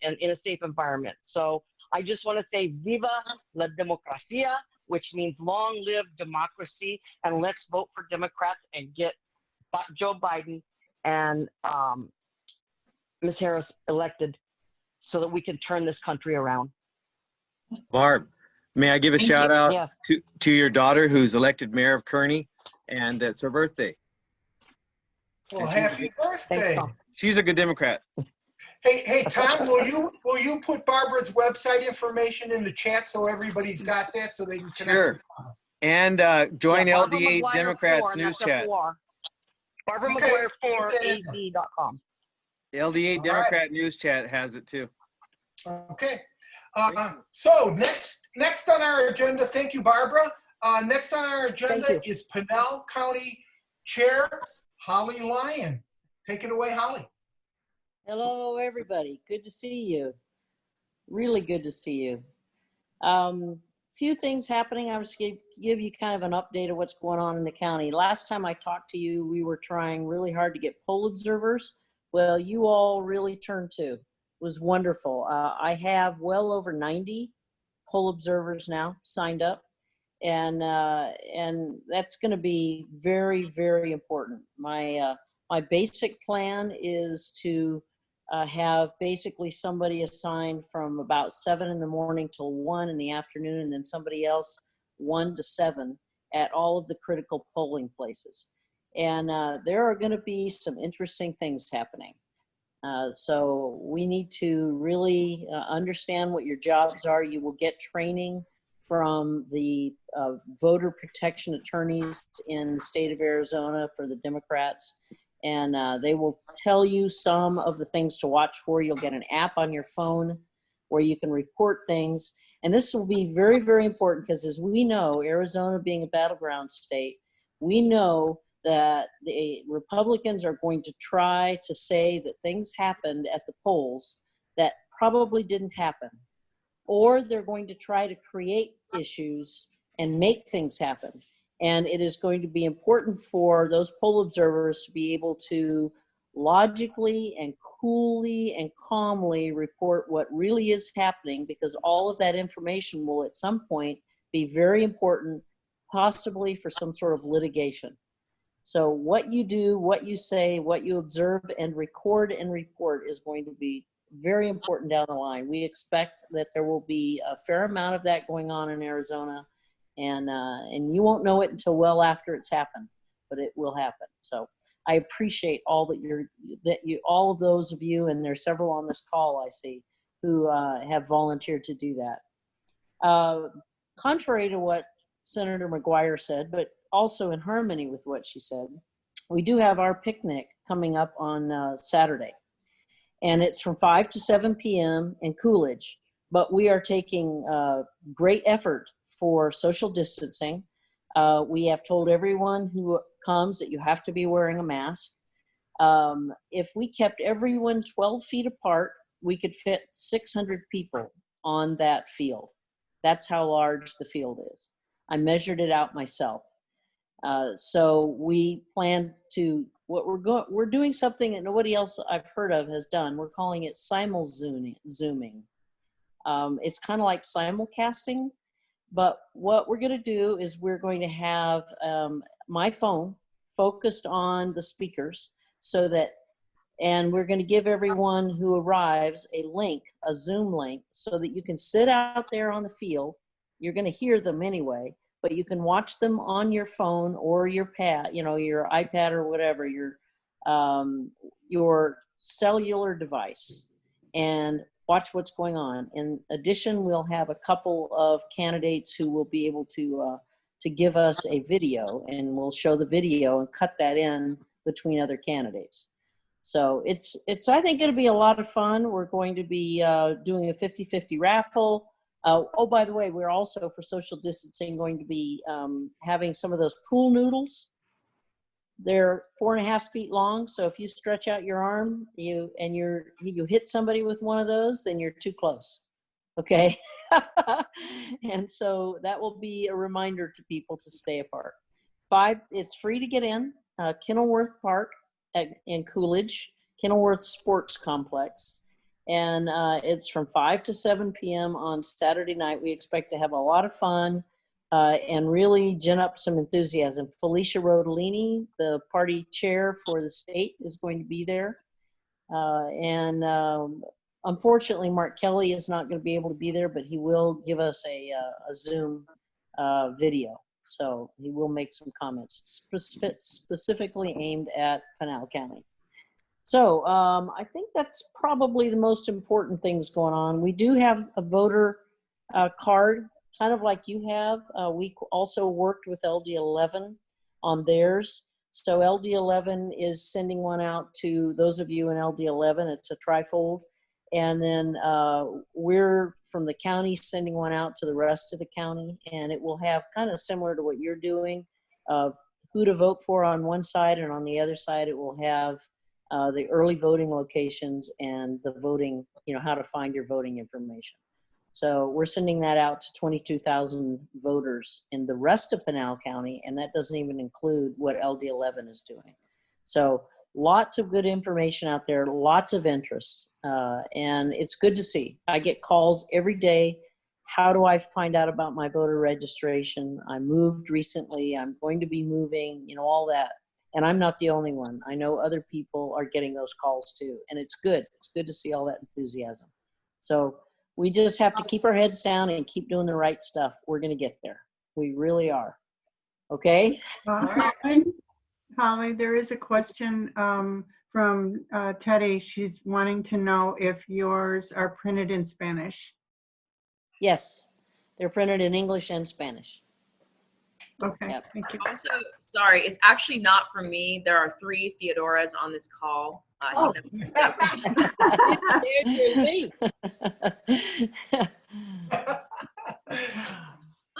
in a safe environment. So I just want to say, Viva la Democracia, which means long live democracy, and let's vote for Democrats and get Joe Biden and Ms. Harris elected so that we can turn this country around. Barb, may I give a Thank shout you. out Yeah. to your daughter who's elected mayor of Kearney, and it's her birthday. Well, And she's- happy Thanks, birthday. Tom. She's a good Democrat. Hey, Tom, will you put Barbara's website information in the chat so everybody's got that so they can connect? Sure. And join Yeah, Barbara LD8 McGuire Democrats 4, and news that's chat. FOR. Barbara Okay, McGuire 4, put that in. AZ.com. LD8 All Democrat news chat has it too. Okay. So next on our agenda, thank you, Barbara. Next on our agenda Thank you. is Pinell County Chair Holly Lyon. Take it away, Holly. Hello, everybody. Good to see you. Really good to see you. Few things happening. I was going to give you kind of an update of what's going on in the county. Last time I talked to you, we were trying really hard to get poll observers. Well, you all really turned to. It was wonderful. I have well over 90 poll observers now signed up, and that's going to be very, very important. My basic plan is to have basically somebody assigned from about 7 in the morning till 1 in the afternoon, and then somebody else 1 to 7 at all of the critical polling places. And there are going to be some interesting things happening. So we need to really understand what your jobs are. You will get training from the voter protection attorneys in the state of Arizona for the Democrats. And they will tell you some of the things to watch for. You'll get an app on your phone where you can report things. And this will be very, very important because, as we know, Arizona being a battleground state, we know that the Republicans are going to try to say that things happened at the polls that probably didn't happen. Or they're going to try to create issues and make things happen. And it is going to be important for those poll observers to be able to logically and coolly and calmly report what really is happening, because all of that information will at some point be very important, possibly for some sort of litigation. So what you do, what you say, what you observe and record and report is going to be very important down the line. We expect that there will be a fair amount of that going on in Arizona. And you won't know it until well after it's happened, but it will happen. So I appreciate all all of those of you, and there's several on this call I see, who have volunteered to do that. Contrary to what Senator McGuire said, but also in harmony with what she said, we do have our picnic coming up on Saturday. And it's from 5 to 7 p.m. in Coolidge. But we are taking great effort for social distancing. We have told everyone who comes that you have to be wearing a mask. If we kept everyone 12 feet apart, we could fit 600 people on that field. That's how large the field is. I measured it out myself. So we plan to, we're doing something that nobody else I've heard of has done. We're calling it zooming. It's kind of like simulcasting, but what we're going to do is we're going to have my phone focused on the speakers so that, and we're going to give everyone who arrives a link, a Zoom link, so that you can sit out there on the field. You're going to hear them anyway, but you can watch them on your phone or your pad, your iPad or whatever, your cellular device, and watch what's going on. In addition, we'll have a couple of candidates who will be able to give us a video, and we'll show the video and cut that in between other candidates. So it's I think it'll be a lot of fun. We're going to be doing a 50-50 raffle. Oh, by the way, we're also, for social distancing, going to be having some of those pool noodles. They're 4.5 feet long, so if you stretch out your arm, you hit somebody with one of those, then you're too close. Okay? And so that will be a reminder to people to stay apart. It's free to get in. Kenilworth Park in Coolidge, Kenilworth Sports Complex. And it's from 5 to 7 p.m. on Saturday night. We expect to have a lot of fun and really gin up some enthusiasm. Felicia Rodolini, the party chair for the state, is going to be there. Unfortunately, Mark Kelly is not going to be able to be there, but he will give us a Zoom video. So he will make some comments specifically aimed at Pinal County. So I think that's probably the most important things going on. We do have a voter card, kind of like you have. We also worked with LD11 on theirs. So LD11 is sending one out to those of you in LD11. It's a trifold. And then we're from the county sending one out to the rest of the county. And it will have kind of similar to what you're doing, who to vote for on one side, and on the other side it will have the early voting locations and the voting, how to find your voting information. So we're sending that out to 22,000 voters in the rest of Pinal County, and that doesn't even include what LD11 is doing. So lots of good information out there, lots of interest, and it's good to see. I get calls every day. How do I find out about my voter registration? I moved recently. I'm going to be moving, all that. And I'm not the only one. I know other people are getting those calls too. And it's good. It's good to see all that enthusiasm. So we just have to keep our heads down and keep doing the right stuff. We're going to get there. We really are. Okay? Holly, there is a question from Teddy. She's wanting to know if yours are printed in Spanish. Yes. They're printed in English and Spanish. Okay, Yep. thank you. Also, sorry, it's actually not from me. There are 3 Theodoras on this call. Oh.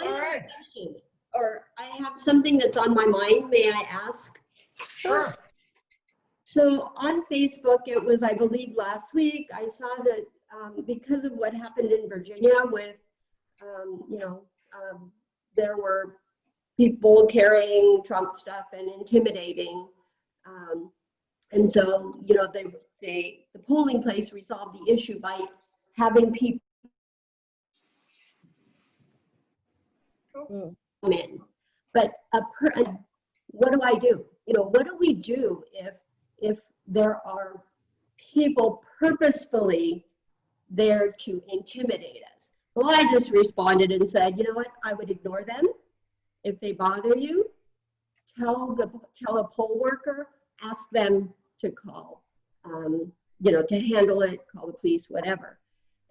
All right. Or I have something that's on my mind. May I ask? Sure. So on Facebook, it was, I believe, last week, I saw that because of what happened in Virginia with, there were people carrying Trump stuff and intimidating. And so, the polling place resolved the issue by having people come in. But what do I do? What do we do if there are people purposefully there to intimidate us? Well, I just responded and said, you know what? I would ignore them. If they bother you, tell a poll worker, ask them to call, you know, to handle it, call the police, whatever.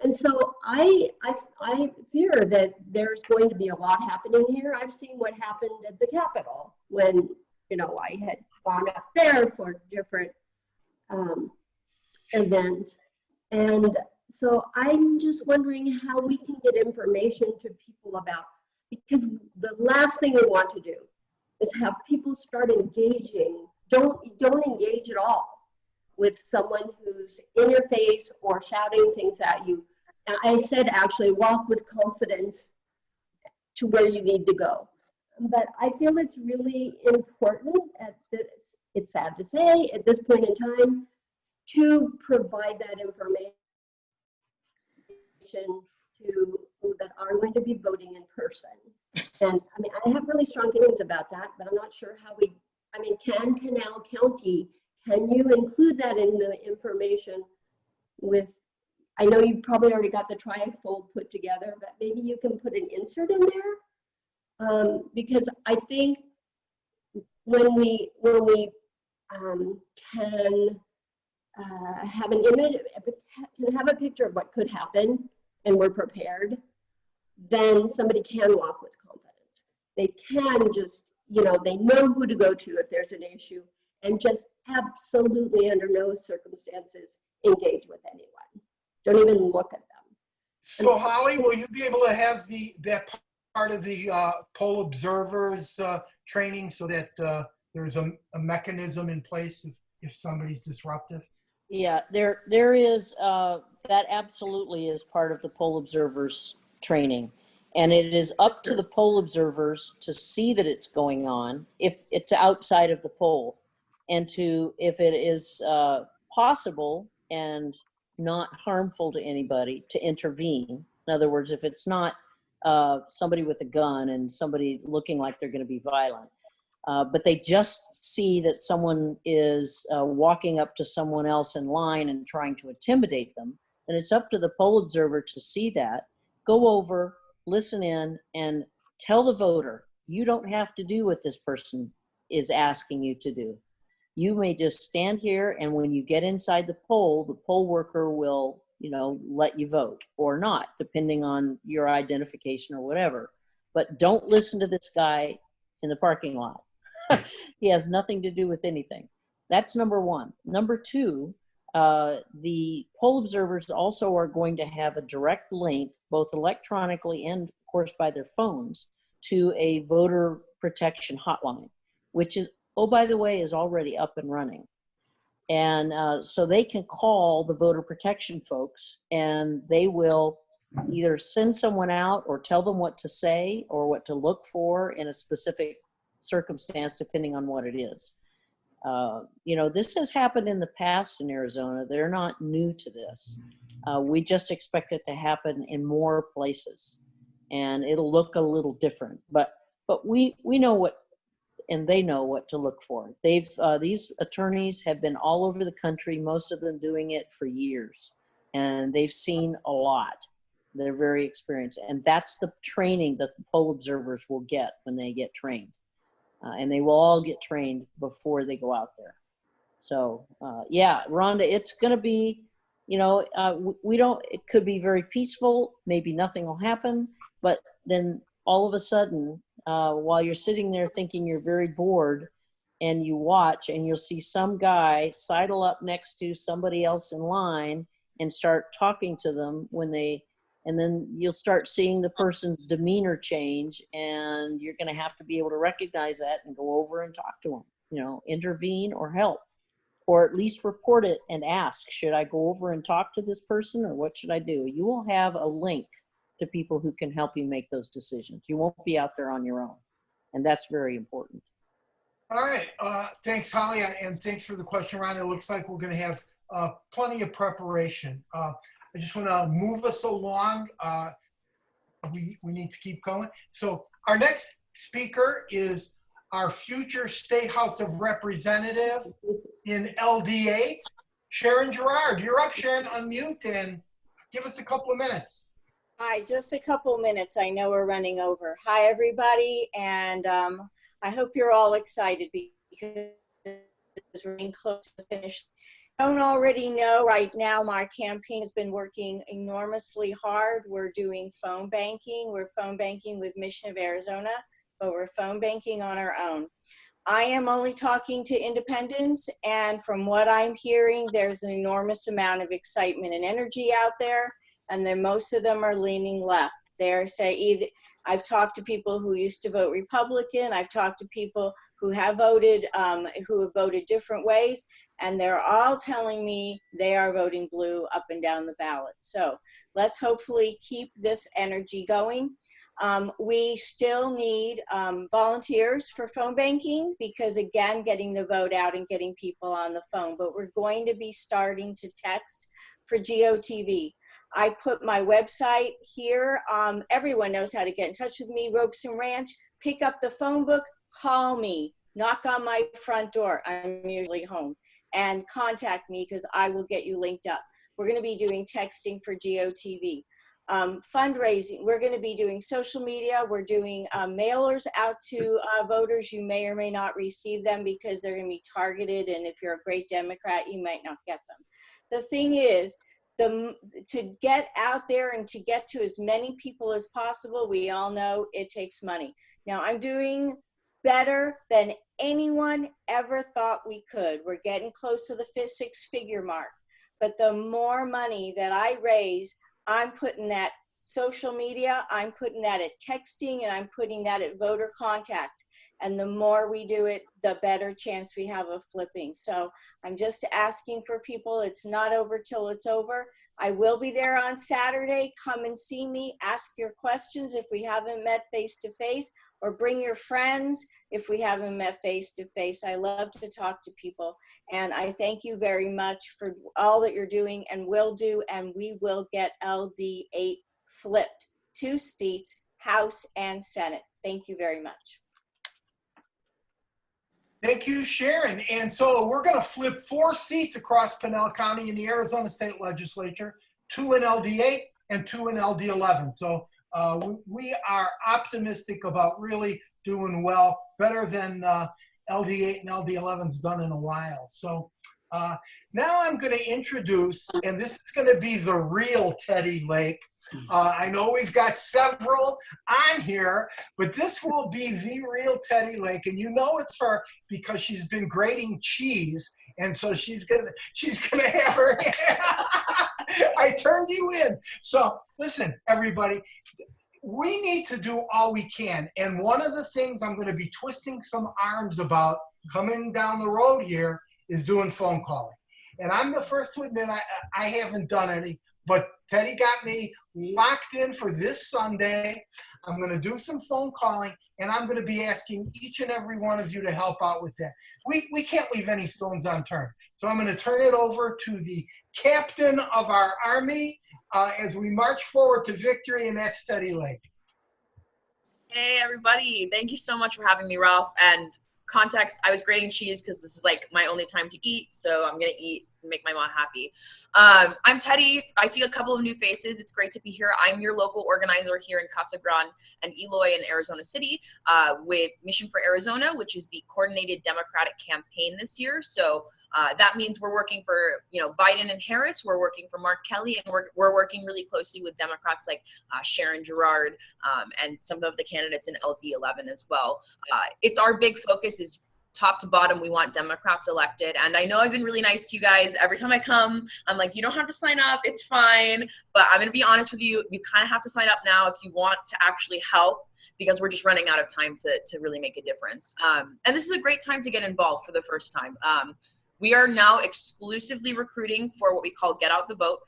And so I fear that there's going to be a lot happening here. I've seen what happened at the Capitol when, you know, I had gone up there for different events. And so I'm just wondering how we can get information to people about, because the last thing we want to do is have people start engaging. Don't engage at all with someone who's in your face or shouting things at you. And I said, actually, walk with confidence to where you need to go. But I feel it's really important at this, it's sad to say, at this point in time, to provide that information to people that are going to be voting in person. And I mean, I have really strong feelings about that, but I'm not sure how we, I mean, can Canal County, can you include that in the information with, I know you probably already got the trifold put together, but maybe you can put an insert in there? Because I think when we can have an image, can have a picture of what could happen and we're prepared, then somebody can walk with confidence. They can just, you know, they know who to go to if there's an issue, and just absolutely under no circumstances engage with anyone. Don't even look at them. So Holly, will you be able to have that part of the poll observers training so that there's a mechanism in place if somebody's disruptive? Yeah, there is, that absolutely is part of the poll observers training. And it is up to the poll observers to see that it's going on if it's outside of the poll, and to, if it is possible and not harmful to anybody, to intervene. In other words, if it's not somebody with a gun and somebody looking like they're going to be violent, but they just see that someone is walking up to someone else in line and trying to intimidate them, then it's up to the poll observer to see that, go over, listen in, and tell the voter, you don't have to do what this person is asking you to do. You may just stand here, and when you get inside the poll worker will, you know, let you vote or not, depending on your identification or whatever. But don't listen to this guy in the parking lot. He has nothing to do with anything. That's number one. Number two, the poll observers also are going to have a direct link, both electronically and, of course, by their phones, to a voter protection hotline, which is, oh, by the way, is already up and running. And so they can call the voter protection folks, and they will either send someone out or tell them what to say or what to look for in a specific circumstance, depending on what it is. You know, this has happened in the past in Arizona. They're not new to this. We just expect it to happen in more places, and it'll look a little different. But we know what, and they know what to look for. These attorneys have been all over the country, most of them doing it for years, and they've seen a lot. They're very experienced, and that's the training that the poll observers will get when they get trained. And they will all get trained before they go out there. So yeah, Rhonda, it's gonna be, you know, it could be very peaceful, maybe nothing will happen, but then all of a sudden, while you're sitting there thinking you're very bored, and you watch and you'll see some guy sidle up next to somebody else in line and start talking to them and then you'll start seeing the person's demeanor change, and you're going to have to be able to recognize that and go over and talk to them, you know, intervene or help, or at least report it and ask, should I go over and talk to this person, or what should I do? You will have a link to people who can help you make those decisions. You won't be out there on your own. And that's very important. All right. Thanks, Holly. And thanks for the question, Ron. It looks like we're going to have plenty of preparation. I just want to move us along. We need to keep going. So our next speaker is our future State House of Representative in LD8, Sharon Girard. You're up, Sharon. Unmute and give us a couple of minutes. Hi, just a couple minutes. I know we're running over. Hi, everybody, and I hope you're all excited because we're getting close to the finish. Don't already know, right now my campaign has been working enormously hard. We're doing phone banking. We're phone banking with Mission of Arizona, but we're phone banking on our own. I am only talking to independents, and from what I'm hearing, there's an enormous amount of excitement and energy out there, and then most of them are leaning left. They're either, I've talked to people who used to vote Republican, I've talked to people who have voted different ways, and they're all telling me they are voting blue up and down the ballot. So let's hopefully keep this energy going. We still need volunteers for phone banking because, again, getting the vote out and getting people on the phone. But we're going to be starting to text for GOTV. I put my website here. Everyone knows how to get in touch with me, Ropes and Ranch. Pick up the phone book, call me, knock on my front door. I'm usually home. And contact me because I will get you linked up. We're going to be doing texting for GOTV. Fundraising, we're going to be doing social media. We're doing mailers out to voters. You may or may not receive them because they're going to be targeted, and if you're a great Democrat, you might not get them. The thing is, to get out there and to get to as many people as possible, we all know it takes money. Now, I'm doing better than anyone ever thought we could. We're getting close to the six-figure mark. But the more money that I raise, I'm putting that social media, I'm putting that at texting, and I'm putting that at voter contact. And the more we do it, the better chance we have of flipping. So I'm just asking for people. It's not over till it's over. I will be there on Saturday. Come and see me. Ask your questions if we haven't met face to face, or bring your friends if we haven't met face to face. I love to talk to people. And I thank you very much for all that you're doing and will do. And we will get LD8 flipped, 2 seats, House and Senate. Thank you very much. Thank you, Sharon. And so we're going to flip 4 seats across Pinal County in the Arizona State Legislature, 2 in LD8 and 2 in LD11. So we are optimistic about really doing well, better than LD8 and LD11's done in a while. So now I'm going to introduce, and this is going to be the real Teddy Lake. I know we've got several on here, but this will be the real Teddy Lake, and you know it's her because she's been grating cheese, and so she's gonna have her. I turned you in. So listen, everybody, we need to do all we can, and one of the things I'm going to be twisting some arms about coming down the road here is doing phone calling. And I'm the first to admit I haven't done any, but Teddy got me locked in for this Sunday. I'm going to do some phone calling, and I'm going to be asking each and every one of you to help out with that. We can't leave any stones unturned. So I'm going to turn it over to the captain of our army as we march forward to victory, and that's Teddy Lake. Hey, everybody. Thank you so much for having me, Ralph. And context, I was grating cheese because this is like my only time to eat, so I'm going to eat and make my mom happy. I'm Teddy. I see a couple of new faces. It's great to be here. I'm your local organizer here in Casa Grande and Eloy in Arizona City with Mission for Arizona, which is the coordinated Democratic campaign this year. So that means we're working for, Biden and Harris. We're working for Mark Kelly, and we're working really closely with Democrats like Sharon Girard and some of the candidates in LD11 as well. It's our big focus is top to bottom, we want Democrats elected. And I know I've been really nice to you guys. Every time I come, I'm like, you don't have to sign up. It's fine. But I'm going to be honest with you. You kind of have to sign up now if you want to actually help, because we're just running out of time to really make a difference. And this is a great time to get involved for the first time. We are now exclusively recruiting for what we call Get Out the Vote.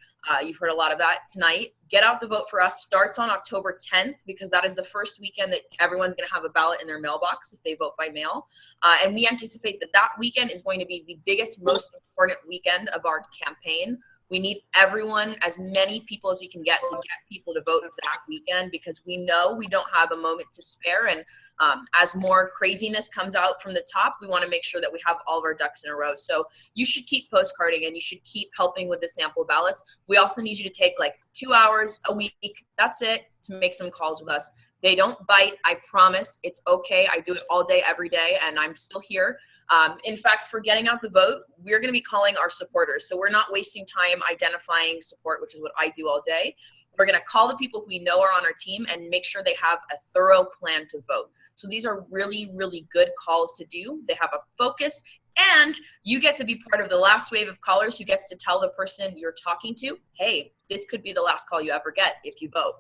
You've heard a lot of that tonight. Get Out the Vote for us starts on October 10th, because that is the first weekend that everyone's going to have a ballot in their mailbox if they vote by mail. And we anticipate that weekend is going to be the biggest, most important weekend of our campaign. We need everyone, as many people as we can get, to get people to vote that weekend, because we know we don't have a moment to spare. And as more craziness comes out from the top, we want to make sure that we have all of our ducks in a row. So you should keep postcarding, and you should keep helping with the sample ballots. We also need you to take like 2 hours a week. That's it, to make some calls with us. They don't bite, I promise. It's okay. I do it all day, every day, and I'm still here. In fact, for getting out the vote, we're going to be calling our supporters. So we're not wasting time identifying support, which is what I do all day. We're going to call the people who we know are on our team and make sure they have a thorough plan to vote. So these are really, really good calls to do. They have a focus, and you get to be part of the last wave of callers who gets to tell the person you're talking to, hey, this could be the last call you ever get if you vote.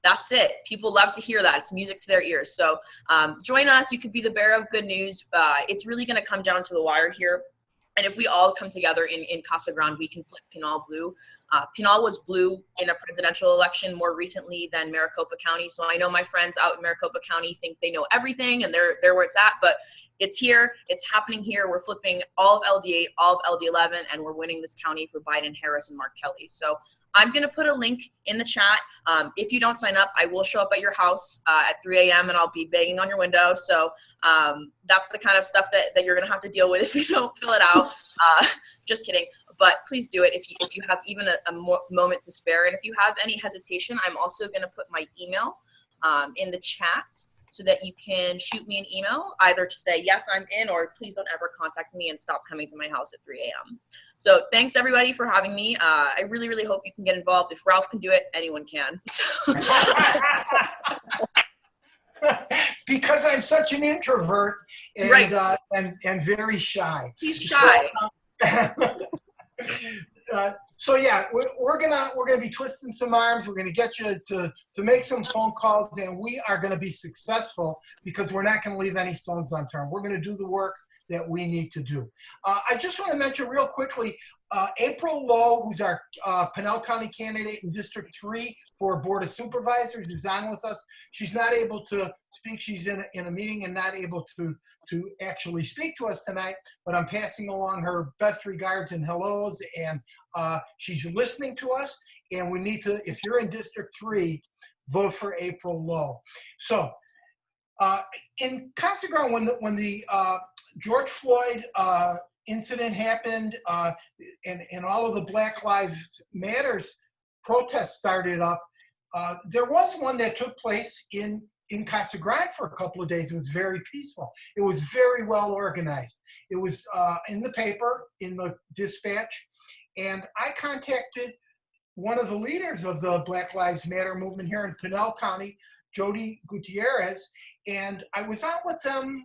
That's it. People love to hear that. It's music to their ears. So join us. You could be the bearer of good news. It's really going to come down to the wire here. And if we all come together in Casa Grande, we can flip Pinal blue. Pinal was blue in a presidential election more recently than Maricopa County. So I know my friends out in Maricopa County think they know everything and they're where it's at, but it's here. It's happening here. We're flipping all of LD8, all of LD11, and we're winning this county for Biden, Harris, and Mark Kelly. So I'm going to put a link in the chat. If you don't sign up, I will show up at your house at 3 a.m. and I'll be banging on your window. So that's the kind of stuff that you're going to have to deal with if you don't fill it out. Just kidding. But please do it if you have even a moment to spare. And if you have any hesitation, I'm also going to put my email in the chat so that you can shoot me an email either to say, yes, I'm in, or please don't ever contact me and stop coming to my house at 3 a.m. So thanks everybody for having me. I really, really hope you can get involved. If Ralph can do it, anyone can. Because I'm such an introvert and, right. and very shy. He's shy. So yeah, we're gonna be twisting some arms. We're gonna get you to make some phone calls, and we are gonna be successful because we're not gonna leave any stones unturned. We're gonna do the work that we need to do. I just want to mention real quickly, April Lowe, who's our Pinal County candidate in District 3 for Board of Supervisors, is on with us. She's not able to speak. She's in a meeting and not able to actually speak to us tonight, but I'm passing along her best regards and hellos, and she's listening to us, and we need to, if you're in District 3, vote for April Lowe. So in Casa Grande, when the George Floyd incident happened and all of the Black Lives Matters protests started up, there was one that took place in Casa Grande for a couple of days. It was very peaceful. It was very well organized. It was in the paper, in the dispatch, and I contacted one of the leaders of the Black Lives Matter movement here in Pinal County, Jody Gutierrez, and I was out with them,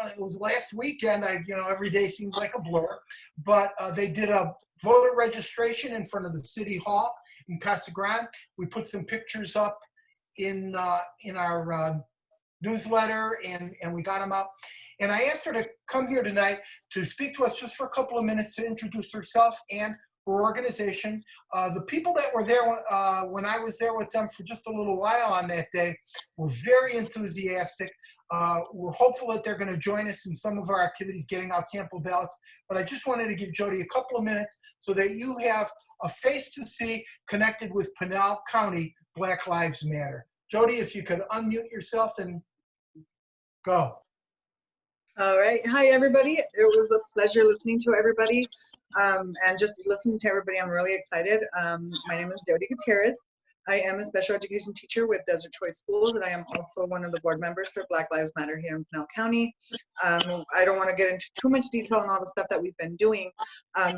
it was last weekend. Every day seems like a blur, but they did a voter registration in front of the City Hall in Casa Grande. We put some pictures up in our newsletter, and we got them up. And I asked her to come here tonight to speak to us just for a couple of minutes to introduce herself and her organization. The people that were there when I was there with them for just a little while on that day were very enthusiastic. We're hopeful that they're going to join us in some of our activities, getting out sample ballots. But I just wanted to give Jody a couple of minutes so that you have a face to see connected with Pinal County Black Lives Matter. Jody, if you could unmute yourself and go. All right. Hi, everybody. It was a pleasure listening to everybody and just listening to everybody. I'm really excited. My name is Jody Gutierrez. I am a special education teacher with Desert Choice Schools, and I am also one of the board members for Black Lives Matter here in Pinal County. I don't want to get into too much detail on all the stuff that we've been doing,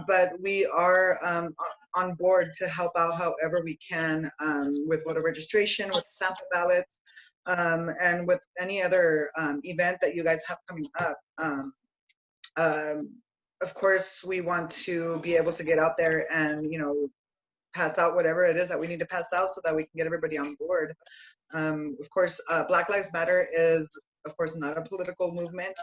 but we are on board to help out however we can with voter registration, with sample ballots, and with any other event that you guys have coming up. Of course, we want to be able to get out there and, pass out whatever it is that we need to pass out so that we can get everybody on board. Of course, Black Lives Matter is, of course, not a political movement,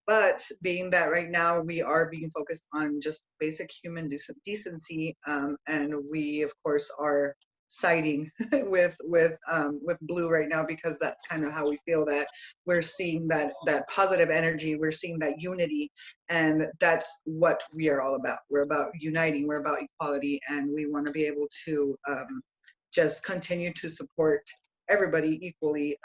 but being that right now we are being focused on just basic human decency, and we, of course, are siding with blue right now, because that's kind of how we feel that we're seeing that positive energy, we're seeing that unity, and that's what we are all about. We're about uniting, we're about equality, and we want to be able to just continue to support everybody equally,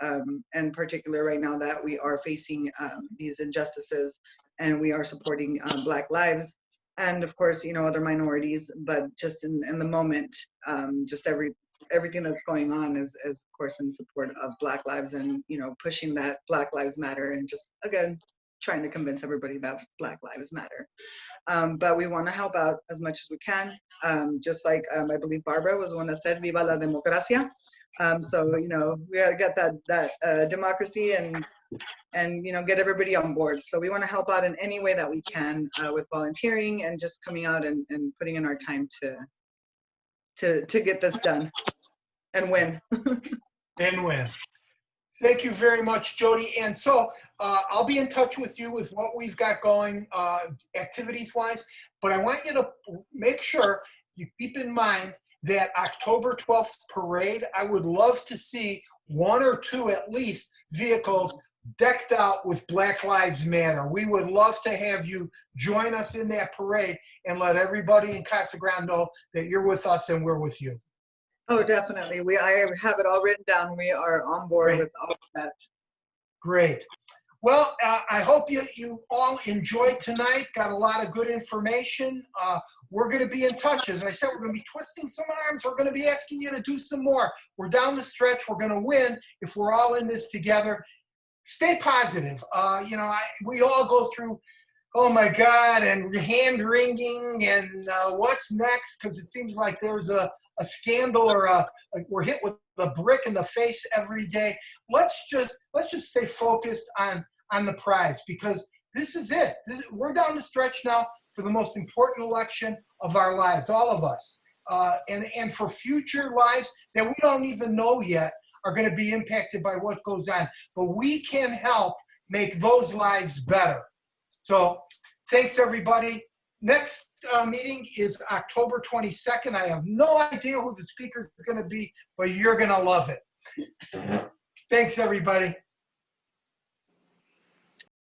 and particular right now that we are facing these injustices, and we are supporting Black lives. And of course, other minorities, but just in the moment, just everything that's going on is of course in support of Black lives and, you know, pushing that Black Lives Matter and just, again, trying to convince everybody that Black Lives Matter. But we want to help out as much as we can. Just like I believe Barbara was the one that said, "Viva la democracia." So, you know, we got to get that democracy and, you know, get everybody on board. So we want to help out in any way that we can with volunteering and just coming out and putting in our time to get this done and win. And win. Thank you very much, Jody. And so I'll be in touch with you with what we've got going activities-wise, but I want you to make sure you keep in mind that October 12th parade, I would love to see 1 or 2 at least vehicles decked out with Black Lives Matter. We would love to have you join us in that parade and let everybody in Casa Grande know that you're with us and we're with you. Oh, definitely. I have it all written down. We are on board with all of that. Great. Well, I hope you all enjoyed tonight, got a lot of good information. We're going to be in touch. As I said, we're going to be twisting some arms. We're going to be asking you to do some more. We're down the stretch. We're going to win if we're all in this together. Stay positive. You know, we all go through, oh my God, and hand-wringing and what's next, because it seems like there's a scandal or we're hit with a brick in the face every day. Let's just stay focused on the prize, because this is it. We're down the stretch now for the most important election of our lives, all of us, and for future lives that we don't even know yet are going to be impacted by what goes on. But we can help make those lives better. So thanks, everybody. Next meeting is October 22nd. I have no idea who the speaker is going to be, but you're going to love it. Thanks, everybody.